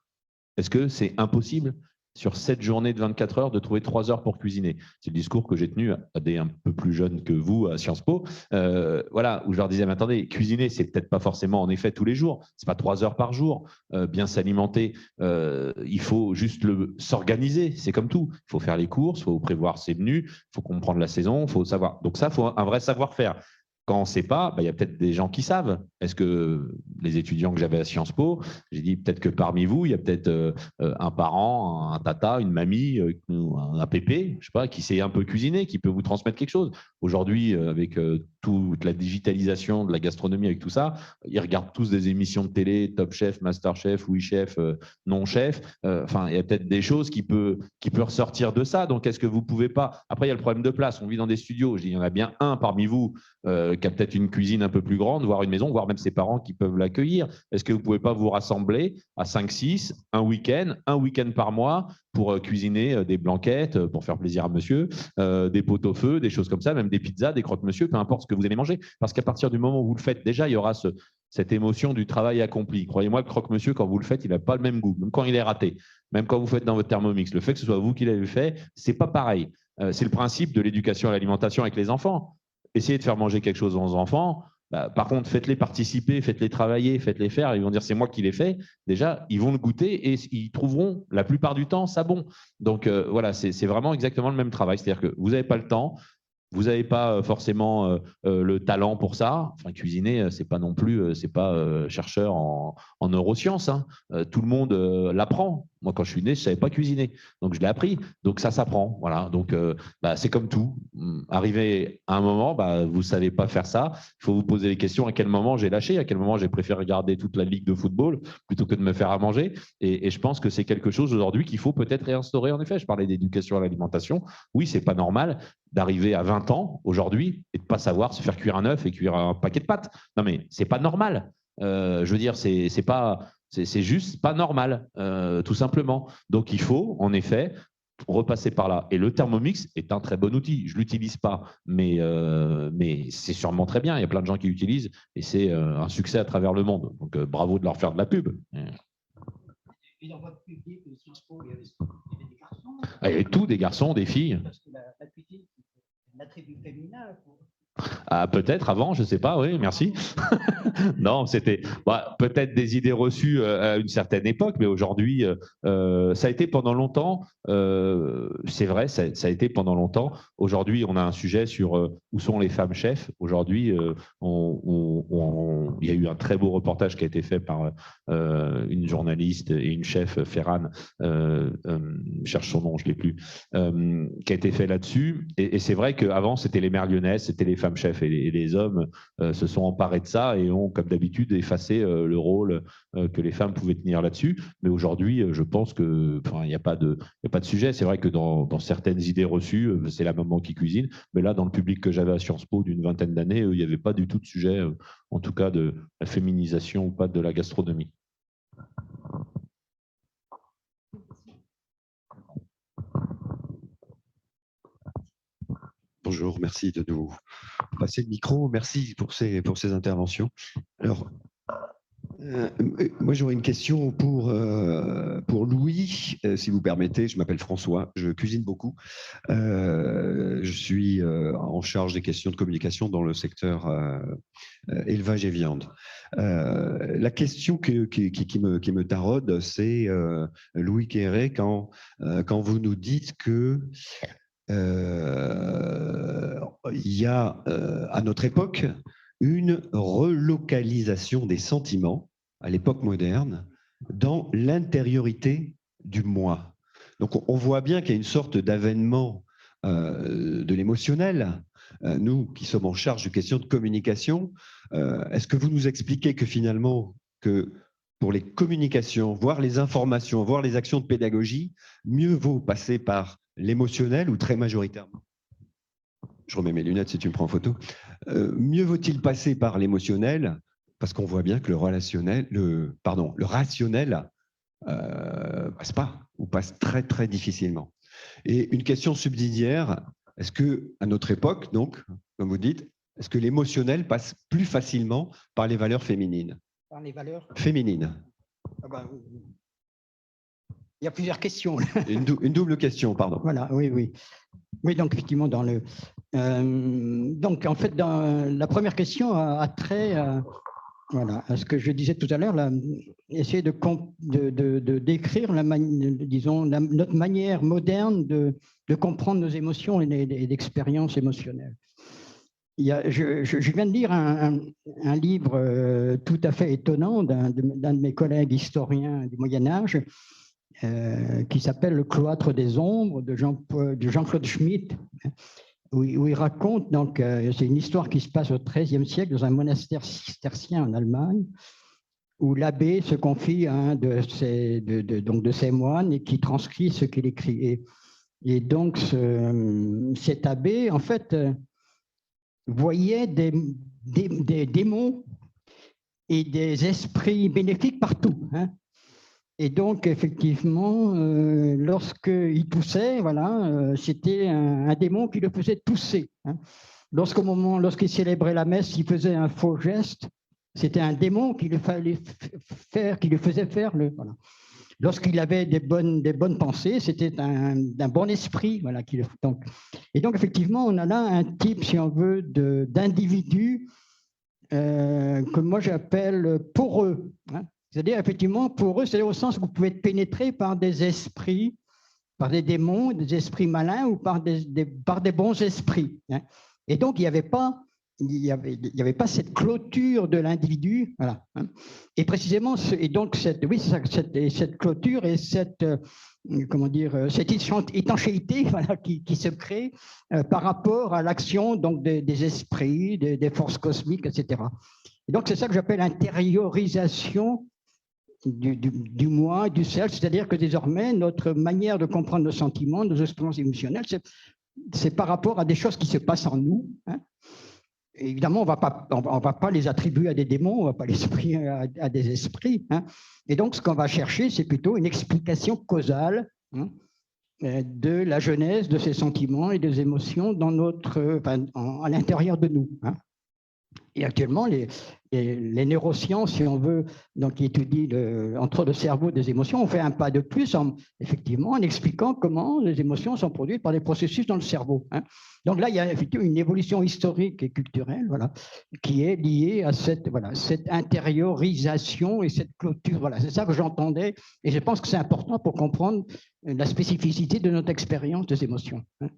est-ce que c'est impossible sur 7 journées de 24 heures, de trouver 3 heures pour cuisiner? C'est le discours que j'ai tenu à des un peu plus jeunes que vous à Sciences Po, voilà, où je leur disais, mais attendez, cuisiner, c'est peut-être pas forcément en effet tous les jours, c'est pas 3 heures par jour, bien s'alimenter, il faut juste s'organiser, c'est comme tout, il faut faire les courses, il faut prévoir ses menus, il faut comprendre la saison, il faut savoir. Donc ça, il faut un vrai savoir-faire. Quand on ne sait pas, il y a peut-être des gens qui savent. Est-ce que les étudiants que j'avais à Sciences Po, j'ai dit peut-être que parmi vous, il y a peut-être un parent, un tata, une mamie, un pépé, je sais pas, qui sait un peu cuisiner, qui peut vous transmettre quelque chose. Aujourd'hui, avec toute la digitalisation de la gastronomie, avec tout ça, ils regardent tous des émissions de télé, Top Chef, Master Chef, Oui Chef, Non Chef. Enfin, il y a peut-être des choses qui peuvent ressortir de ça. Donc, est-ce que vous ne pouvez pas… Après, il y a le problème de place. On vit dans des studios. Je dis, il y en a bien un parmi vous qui a peut-être une cuisine un peu plus grande, voire une maison, voire même ses parents qui peuvent l'accueillir. Est-ce que vous ne pouvez pas vous rassembler à 5-6, un week-end par mois pour cuisiner des blanquettes, pour faire plaisir à monsieur, des pot-au-feu, des choses comme ça, même des pizzas, des croque-monsieur, peu importe ce que vous allez manger. Parce qu'à partir du moment où vous le faites, déjà, il y aura cette émotion du travail accompli. Croyez-moi, le croque-monsieur, quand vous le faites, il n'a pas le même goût, même quand il est raté, même quand vous faites dans votre Thermomix. Le fait que ce soit vous qui l'avez fait, ce n'est pas pareil. C'est le principe de l'éducation à l'alimentation avec les enfants. Essayez de faire manger quelque chose aux enfants. Par contre, faites-les participer, faites-les travailler, faites-les faire. Ils vont dire c'est moi qui l'ai fait. Déjà, ils vont le goûter et ils trouveront la plupart du temps ça bon. Donc voilà, c'est vraiment exactement le même travail. C'est-à-dire que vous n'avez pas le temps, vous n'avez pas forcément le talent pour ça. Enfin, cuisiner, c'est pas non plus, c'est pas chercheur en neurosciences. Hein. Tout le monde l'apprend. Moi, quand je suis né, je ne savais pas cuisiner. Donc, je l'ai appris. Donc, ça s'apprend. Voilà. Donc, c'est comme tout. Arrivé à un moment, vous ne savez pas faire ça. Il faut vous poser les questions. À quel moment j'ai lâché? À quel moment j'ai préféré regarder toute la ligue de football plutôt que de me faire à manger? Et je pense que c'est quelque chose aujourd'hui qu'il faut peut-être réinstaurer. En effet, je parlais d'éducation à l'alimentation. Oui, ce n'est pas normal d'arriver à 20 ans aujourd'hui et de ne pas savoir se faire cuire un œuf et cuire un paquet de pâtes. Non, mais ce n'est pas normal. Je veux dire, c'est juste pas normal, tout simplement. Donc, il faut, en effet, repasser par là. Et le Thermomix est un très bon outil. Je ne l'utilise pas, mais c'est sûrement très bien. Il y a plein de gens qui l'utilisent et c'est un succès à travers le monde. Donc, bravo de leur faire de la pub. Et dans votre public, Sciences Po, il y avait des garçons. Il y avait tout, des garçons, des filles. Parce que la cuisine, c'est l'attribut féminin. Ah, peut-être avant, je ne sais pas, oui, merci. Non, c'était peut-être des idées reçues à une certaine époque, mais aujourd'hui, ça a été pendant longtemps, c'est vrai, ça a été pendant longtemps. Aujourd'hui, on a un sujet sur où sont les femmes chefs. Aujourd'hui, il y a eu un très beau reportage qui a été fait par une journaliste et une chef, Ferran, je cherche son nom, je ne l'ai plus, qui a été fait là-dessus. Et c'est vrai qu'avant, c'était les mères lyonnaises, c'était les femmes chefs, et les hommes se sont emparés de ça et ont, comme d'habitude, effacé le rôle que les femmes pouvaient tenir là-dessus. Mais aujourd'hui, je pense qu'il n'y a pas de sujet. C'est vrai que dans certaines idées reçues, c'est la maman qui cuisine. Mais là, dans le public que j'avais à Sciences Po d'une vingtaine d'années, il n'y avait pas du tout de sujet, en tout cas de la féminisation ou pas de la gastronomie. Bonjour, merci de nous passer le micro. Merci pour ces interventions. Alors, moi, j'aurais une question pour Louis, si vous permettez. Je m'appelle François, je cuisine beaucoup. Je suis en charge des questions de communication dans le secteur élevage et viande. La question qui me taraude, c'est, Louis Quéré, quand vous nous dites que il y a à notre époque une relocalisation des sentiments à l'époque moderne dans l'intériorité du moi. Donc on voit bien qu'il y a une sorte d'avènement de l'émotionnel. Nous qui sommes en charge de questions de communication, est-ce que vous nous expliquez que finalement, que pour les communications, voire les informations, voire les actions de pédagogie, mieux vaut passer par l'émotionnel, ou très majoritairement, je remets mes lunettes si tu me prends en photo, mieux vaut-il passer par l'émotionnel, parce qu'on voit bien que le rationnel passe pas, ou passe très très difficilement. Et une question subsidiaire, est-ce que à notre époque, donc, comme vous dites, est-ce que l'émotionnel passe plus facilement par les valeurs féminines? Par les valeurs féminines. Il y a plusieurs questions. Une double question, pardon. Voilà, oui. Oui, donc effectivement, donc en fait, dans la première question a trait à ce que je disais tout à l'heure, essayer de décrire notre manière moderne de comprendre nos émotions et l'expérience émotionnelle. Je viens de lire un livre tout à fait étonnant d'un de mes collègues historiens du Moyen-Âge, qui s'appelle Le cloître des ombres de Jean-Claude Schmitt, où il raconte, donc c'est une histoire qui se passe au XIIIe siècle dans un monastère cistercien en Allemagne, où l'abbé se confie à un de ses moines et qui transcrit ce qu'il écrit. Et donc cet abbé, en fait, voyait des démons et des esprits bénéfiques partout, hein. Et donc, effectivement, lorsqu'il toussait, c'était un démon qui le faisait tousser, hein. Lorsqu'il célébrait la messe, il faisait un faux geste, c'était un démon qui le faisait faire. Lorsqu'il avait des bonnes pensées, c'était d'un bon esprit. Et donc, effectivement, on a là un type, si on veut, d'individu que moi j'appelle poreux, hein. C'est-à-dire, effectivement, pour eux, c'est au sens où vous pouvez être pénétré par des esprits, par des démons, des esprits malins ou par des bons esprits, hein. Et donc, il n'y avait pas cette clôture de l'individu. Voilà, hein. Et précisément, cette clôture et cette étanchéité qui se crée par rapport à l'action des esprits, des forces cosmiques, etc. Et donc, c'est ça que j'appelle intériorisation du moi, du self, c'est-à-dire que désormais, notre manière de comprendre nos sentiments, nos expériences émotionnelles, c'est par rapport à des choses qui se passent en nous, hein. Évidemment, on ne va pas les attribuer à des démons, on ne va pas les attribuer à des esprits, hein. Et donc, ce qu'on va chercher, c'est plutôt une explication causale, hein, de la genèse de ces sentiments et des émotions à l'intérieur de nous, hein. Et actuellement, les neurosciences, si on veut, donc, qui étudient entre le cerveau des émotions, on fait un pas de plus, effectivement, en expliquant comment les émotions sont produites par des processus dans le cerveau. Hein. Donc là, il y a effectivement une évolution historique et culturelle, voilà, qui est liée à cette intériorisation et cette clôture. Voilà, c'est ça que j'entendais, et je pense que c'est important pour comprendre la spécificité de notre expérience des émotions. Hein.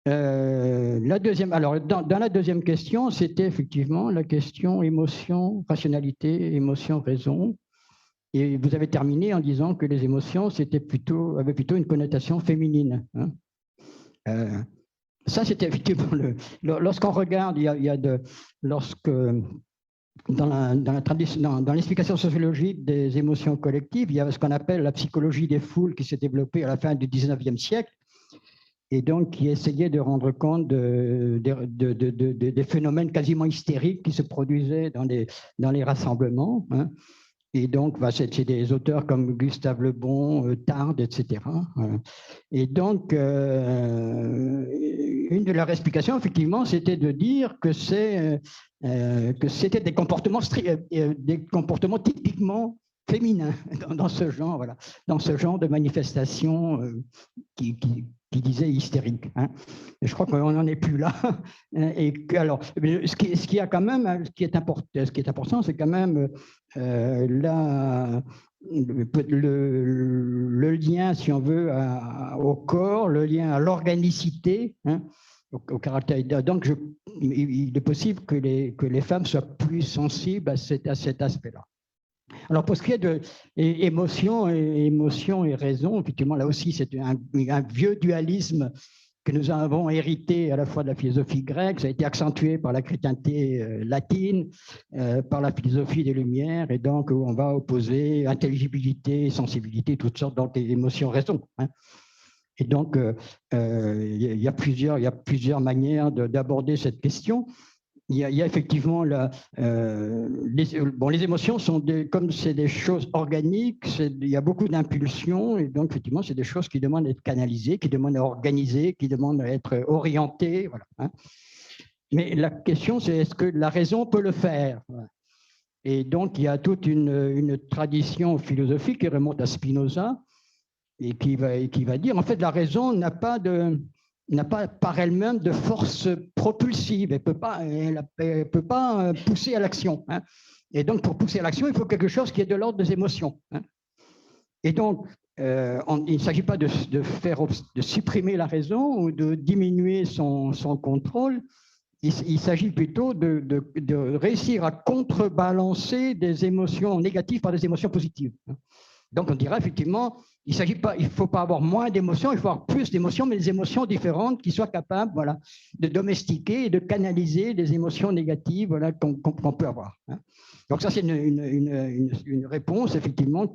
La deuxième, alors dans la deuxième question, c'était effectivement la question émotion, rationalité, émotion, raison. Et vous avez terminé en disant que les émotions avaient plutôt une connotation féminine. Hein. Ça, c'était effectivement lorsqu'on regarde, dans l'explication sociologique des émotions collectives, il y a ce qu'on appelle la psychologie des foules qui s'est développée à la fin du 19e siècle. Et donc qui essayait de rendre compte des phénomènes quasiment hystériques qui se produisaient dans les rassemblements. Hein. Et donc, c'est des auteurs comme Gustave Le Bon, Tarde, etc. Et donc, une de leurs explications, effectivement, c'était de dire que c'était des comportements typiquement féminins dans ce genre, voilà, dans ce genre de manifestation qui disait hystérique. Hein. Je crois qu'on n'en est plus là. Et que, alors, ce qui est important, c'est quand même le lien, si on veut, au corps, le lien à l'organicité, hein, au caractère. Donc, il est possible que les femmes soient plus sensibles à cet aspect-là. Alors, pour ce qui est de émotion et raison, effectivement, là aussi, c'est un vieux dualisme que nous avons hérité à la fois de la philosophie grecque, ça a été accentué par la chrétienté latine, par la philosophie des Lumières, et donc on va opposer intelligibilité, sensibilité, toutes sortes d'émotions, raison. Hein. Et donc, il y a plusieurs manières d'aborder cette question. Il y a effectivement les émotions sont comme c'est des choses organiques, il y a beaucoup d'impulsions et donc effectivement c'est des choses qui demandent à être canalisées, qui demandent à organiser, qui demandent à être orientées. Voilà, hein. Mais la question c'est est-ce que la raison peut le faire? Et donc il y a toute une tradition philosophique qui remonte à Spinoza et qui va dire en fait la raison n'a pas par elle-même de force propulsive, elle ne peut pas pousser à l'action. Hein. Et donc, pour pousser à l'action, il faut quelque chose qui est de l'ordre des émotions. Hein. Et donc, il ne s'agit pas de supprimer la raison ou de diminuer son contrôle, il s'agit plutôt de réussir à contrebalancer des émotions négatives par des émotions positives. Hein. Donc, on dirait effectivement, il ne faut pas avoir moins d'émotions, il faut avoir plus d'émotions, mais des émotions différentes qui soient capables, voilà, de domestiquer et de canaliser les émotions négatives, voilà, qu'on peut avoir. Hein. Donc, ça, c'est une réponse, effectivement,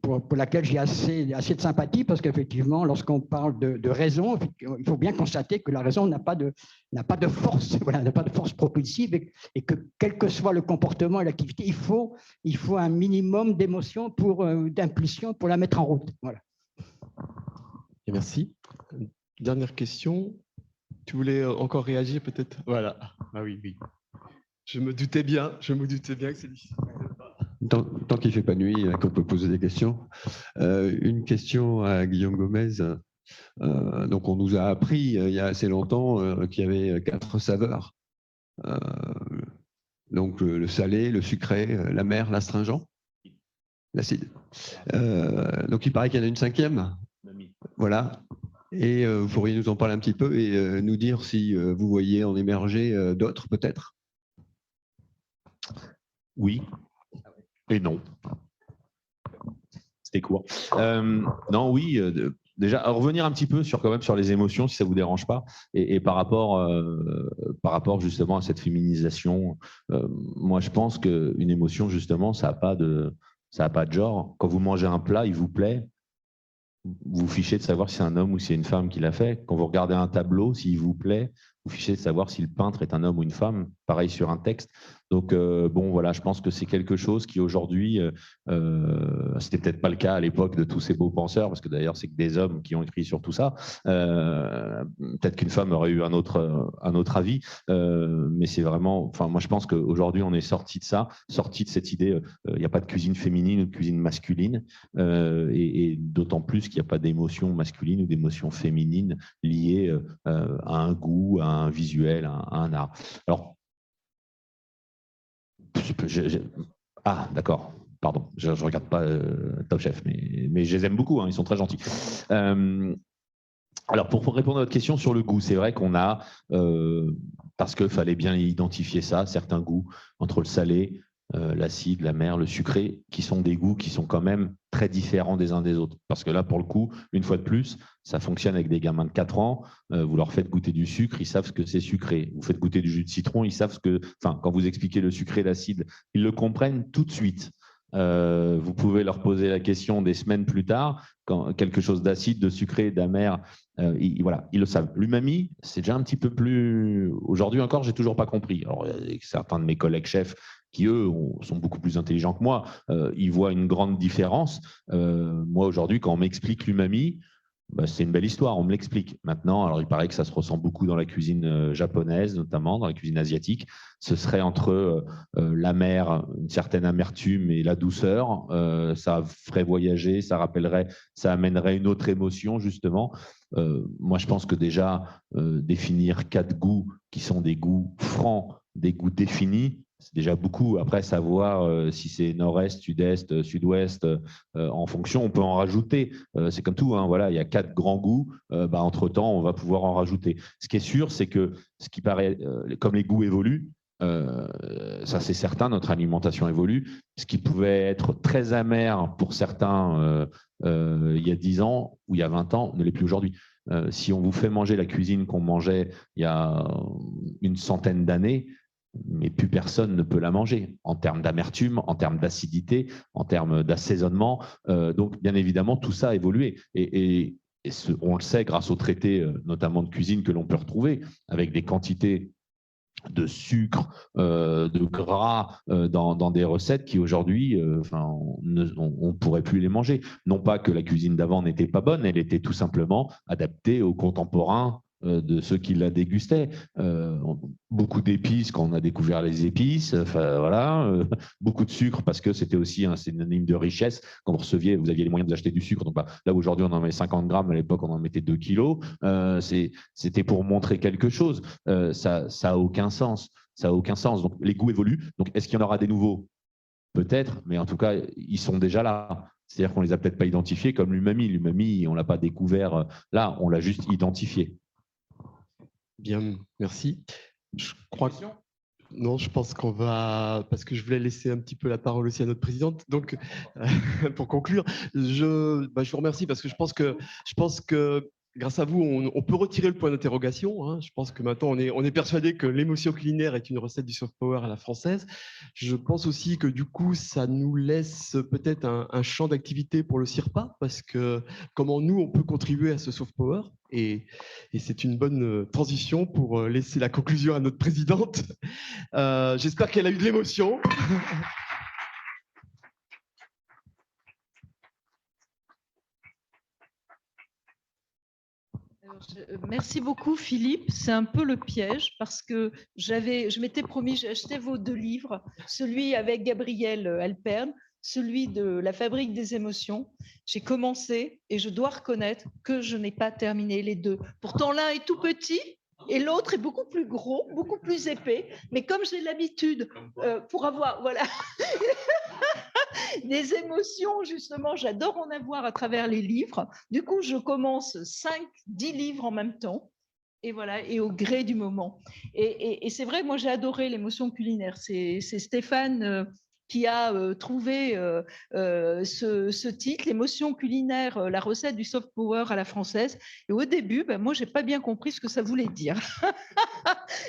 pour laquelle j'ai assez de sympathie, parce qu'effectivement, lorsqu'on parle de raison, il faut bien constater que la raison n'a pas de force, voilà, n'a pas de force propulsive, et que quel que soit le comportement et l'activité, il faut un minimum d'émotion, d'impulsion pour la mettre en route. Voilà. Et merci. Dernière question. Tu voulais encore réagir peut-être? Voilà. Ah oui. Je me doutais bien que c'est difficile. Tant qu'il ne fait pas nuit, qu'on peut poser des questions. Une question à Guillaume Gomez. Donc, on nous a appris il y a assez longtemps qu'il y avait 4 saveurs. Donc, le salé, le sucré, l'amer, l'astringent, l'acide. Donc, il paraît qu'il y en a une 5e. Voilà. Et vous pourriez nous en parler un petit peu et nous dire si vous voyez en émerger d'autres, peut-être? Oui. Et non. C'était court. Non, oui. Déjà, revenir un petit peu sur les émotions, si ça ne vous dérange pas, et par rapport justement à cette féminisation. Moi, je pense qu'une émotion, justement, ça n'a pas de genre. Quand vous mangez un plat, il vous plaît, vous fichez de savoir si c'est un homme ou si c'est une femme qui l'a fait. Quand vous regardez un tableau, s'il vous plaît, vous fichez de savoir si le peintre est un homme ou une femme. Pareil sur un texte. Donc, bon, voilà, je pense que c'est quelque chose qui aujourd'hui, c'était peut-être pas le cas à l'époque de tous ces beaux penseurs, parce que d'ailleurs, c'est que des hommes qui ont écrit sur tout ça. Peut-être qu'une femme aurait eu un autre avis, mais c'est vraiment, enfin, moi, je pense qu'aujourd'hui, on est sorti de ça, sorti de cette idée, il n'y a pas de cuisine féminine ou de cuisine masculine, et d'autant plus qu'il n'y a pas d'émotion masculine ou d'émotion féminine liées à un goût, à un visuel, à un art. Alors, ah, d'accord. Pardon, je ne regarde pas Top Chef, mais je les aime beaucoup, hein, ils sont très gentils. Alors, pour répondre à votre question sur le goût, c'est vrai qu'on a, parce qu'il fallait bien identifier ça, certains goûts entre le salé, l'acide, l'amer, le sucré, qui sont des goûts qui sont quand même très différents des uns des autres. Parce que là, pour le coup, une fois de plus, ça fonctionne avec des gamins de 4 ans. Vous leur faites goûter du sucre, ils savent ce que c'est sucré. Vous faites goûter du jus de citron, ils savent ce que... Enfin, quand vous expliquez le sucré, l'acide, ils le comprennent tout de suite. Vous pouvez leur poser la question des semaines plus tard, quand quelque chose d'acide, de sucré, d'amer, voilà, ils le savent. L'umami, c'est déjà un petit peu plus... Aujourd'hui encore, j'ai toujours pas compris. Alors, certains de mes collègues chefs qui, eux, sont beaucoup plus intelligents que moi, ils voient une grande différence. Moi, aujourd'hui, quand on m'explique l'umami, bah, c'est une belle histoire, on me l'explique. Maintenant, alors il paraît que ça se ressent beaucoup dans la cuisine japonaise, notamment dans la cuisine asiatique. Ce serait entre l'amer, une certaine amertume et la douceur. Ça ferait voyager, ça rappellerait, ça amènerait une autre émotion, justement. Moi, je pense que déjà, définir 4 goûts qui sont des goûts francs, des goûts définis, c'est déjà beaucoup. Après, savoir si c'est nord-est, sud-est, sud-ouest, en fonction, on peut en rajouter. C'est comme tout, hein, voilà, il y a 4 grands goûts. Entre-temps, on va pouvoir en rajouter. Ce qui est sûr, c'est que ce qui paraît, comme les goûts évoluent, ça c'est certain, notre alimentation évolue. Ce qui pouvait être très amer pour certains il y a 10 ans ou il y a 20 ans ne l'est plus aujourd'hui. Si on vous fait manger la cuisine qu'on mangeait il y a une centaine d'années, mais plus personne ne peut la manger en termes d'amertume, en termes d'acidité, en termes d'assaisonnement. Donc, bien évidemment, tout ça a évolué. Et on le sait grâce aux traités, notamment de cuisine, que l'on peut retrouver avec des quantités de sucre, de gras dans des recettes qui aujourd'hui, on ne pourrait plus les manger. Non pas que la cuisine d'avant n'était pas bonne, elle était tout simplement adaptée aux contemporains de ceux qui la dégustaient. Beaucoup d'épices quand on a découvert les épices, voilà, beaucoup de sucre parce que c'était aussi un synonyme de richesse. Quand vous receviez, vous aviez les moyens d'acheter du sucre. Donc, là, aujourd'hui, on en met 50 grammes. À l'époque, on en mettait 2 kilos. C'était pour montrer quelque chose. Ça n'a aucun sens. Ça n'a aucun sens. Donc, les goûts évoluent. Donc, est-ce qu'il y en aura des nouveaux? Peut-être, mais en tout cas, ils sont déjà là. C'est-à-dire qu'on ne les a peut-être pas identifiés comme l'umami. L'umami, on ne l'a pas découvert là, on l'a juste identifié. Bien, merci. Je crois que... Non, je pense qu'on va... Parce que je voulais laisser un petit peu la parole aussi à notre présidente. Donc, pour conclure, je vous remercie parce que je pense que grâce à vous, on peut retirer le point d'interrogation. Hein. Je pense que maintenant, on est persuadé que l'émotion culinaire est une recette du soft power à la française. Je pense aussi que du coup, ça nous laisse peut-être un champ d'activité pour le CIRPA, parce que comment nous, on peut contribuer à ce soft power. Et c'est une bonne transition pour laisser la conclusion à notre présidente. J'espère qu'elle a eu de l'émotion. Merci beaucoup, Philippe. C'est un peu le piège parce que je m'étais promis, j'ai acheté vos 2 livres, celui avec Gabriel Alperne, celui de La fabrique des émotions. J'ai commencé et je dois reconnaître que je n'ai pas terminé les 2. Pourtant, l'un est tout petit et l'autre est beaucoup plus gros, beaucoup plus épais. Mais comme j'ai l'habitude, pour avoir des émotions, justement, j'adore en avoir à travers les livres. Du coup, je commence 5-10 livres en même temps. Et voilà, et au gré du moment. Et c'est vrai, moi, j'ai adoré l'émotion culinaire. C'est Stéphane qui a trouvé ce titre, l'émotion culinaire, la recette du soft power à la française. Et au début, moi, je n'ai pas bien compris ce que ça voulait dire.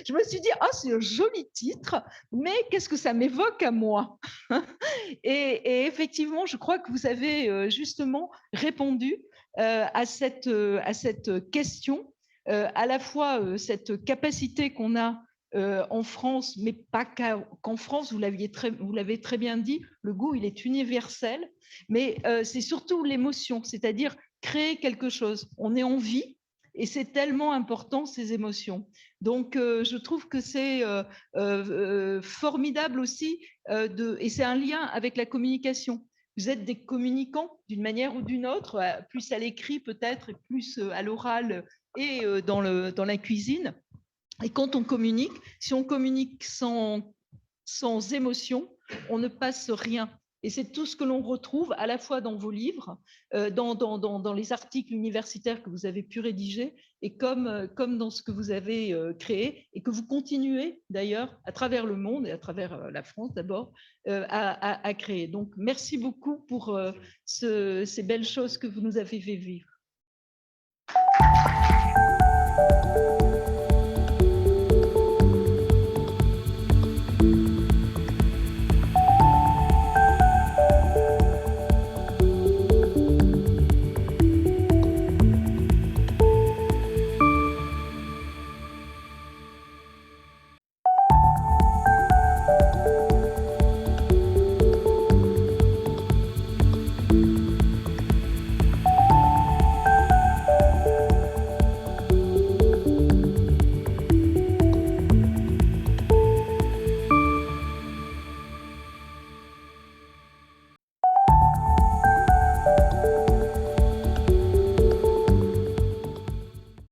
Je me suis dit, ah, c'est un joli titre, mais qu'est-ce que ça m'évoque à moi? Et effectivement, je crois que vous avez justement répondu à cette question. à la fois cette capacité qu'on a en France, mais pas qu'en France, vous l'avez très bien dit, le goût, il est universel, mais c'est surtout l'émotion, c'est-à-dire créer quelque chose. On est en vie et c'est tellement important, ces émotions. Donc, je trouve que c'est formidable aussi, et c'est un lien avec la communication. Vous êtes des communicants d'une manière ou d'une autre, plus à l'écrit peut-être, et plus à l'oral et dans la cuisine. Et quand on communique, si on communique sans émotion, on ne passe rien. Et c'est tout ce que l'on retrouve à la fois dans vos livres, dans les articles universitaires que vous avez pu rédiger, et comme dans ce que vous avez créé, et que vous continuez d'ailleurs à travers le monde, et à travers la France d'abord, à créer. Donc, merci beaucoup pour ces belles choses que vous nous avez fait vivre.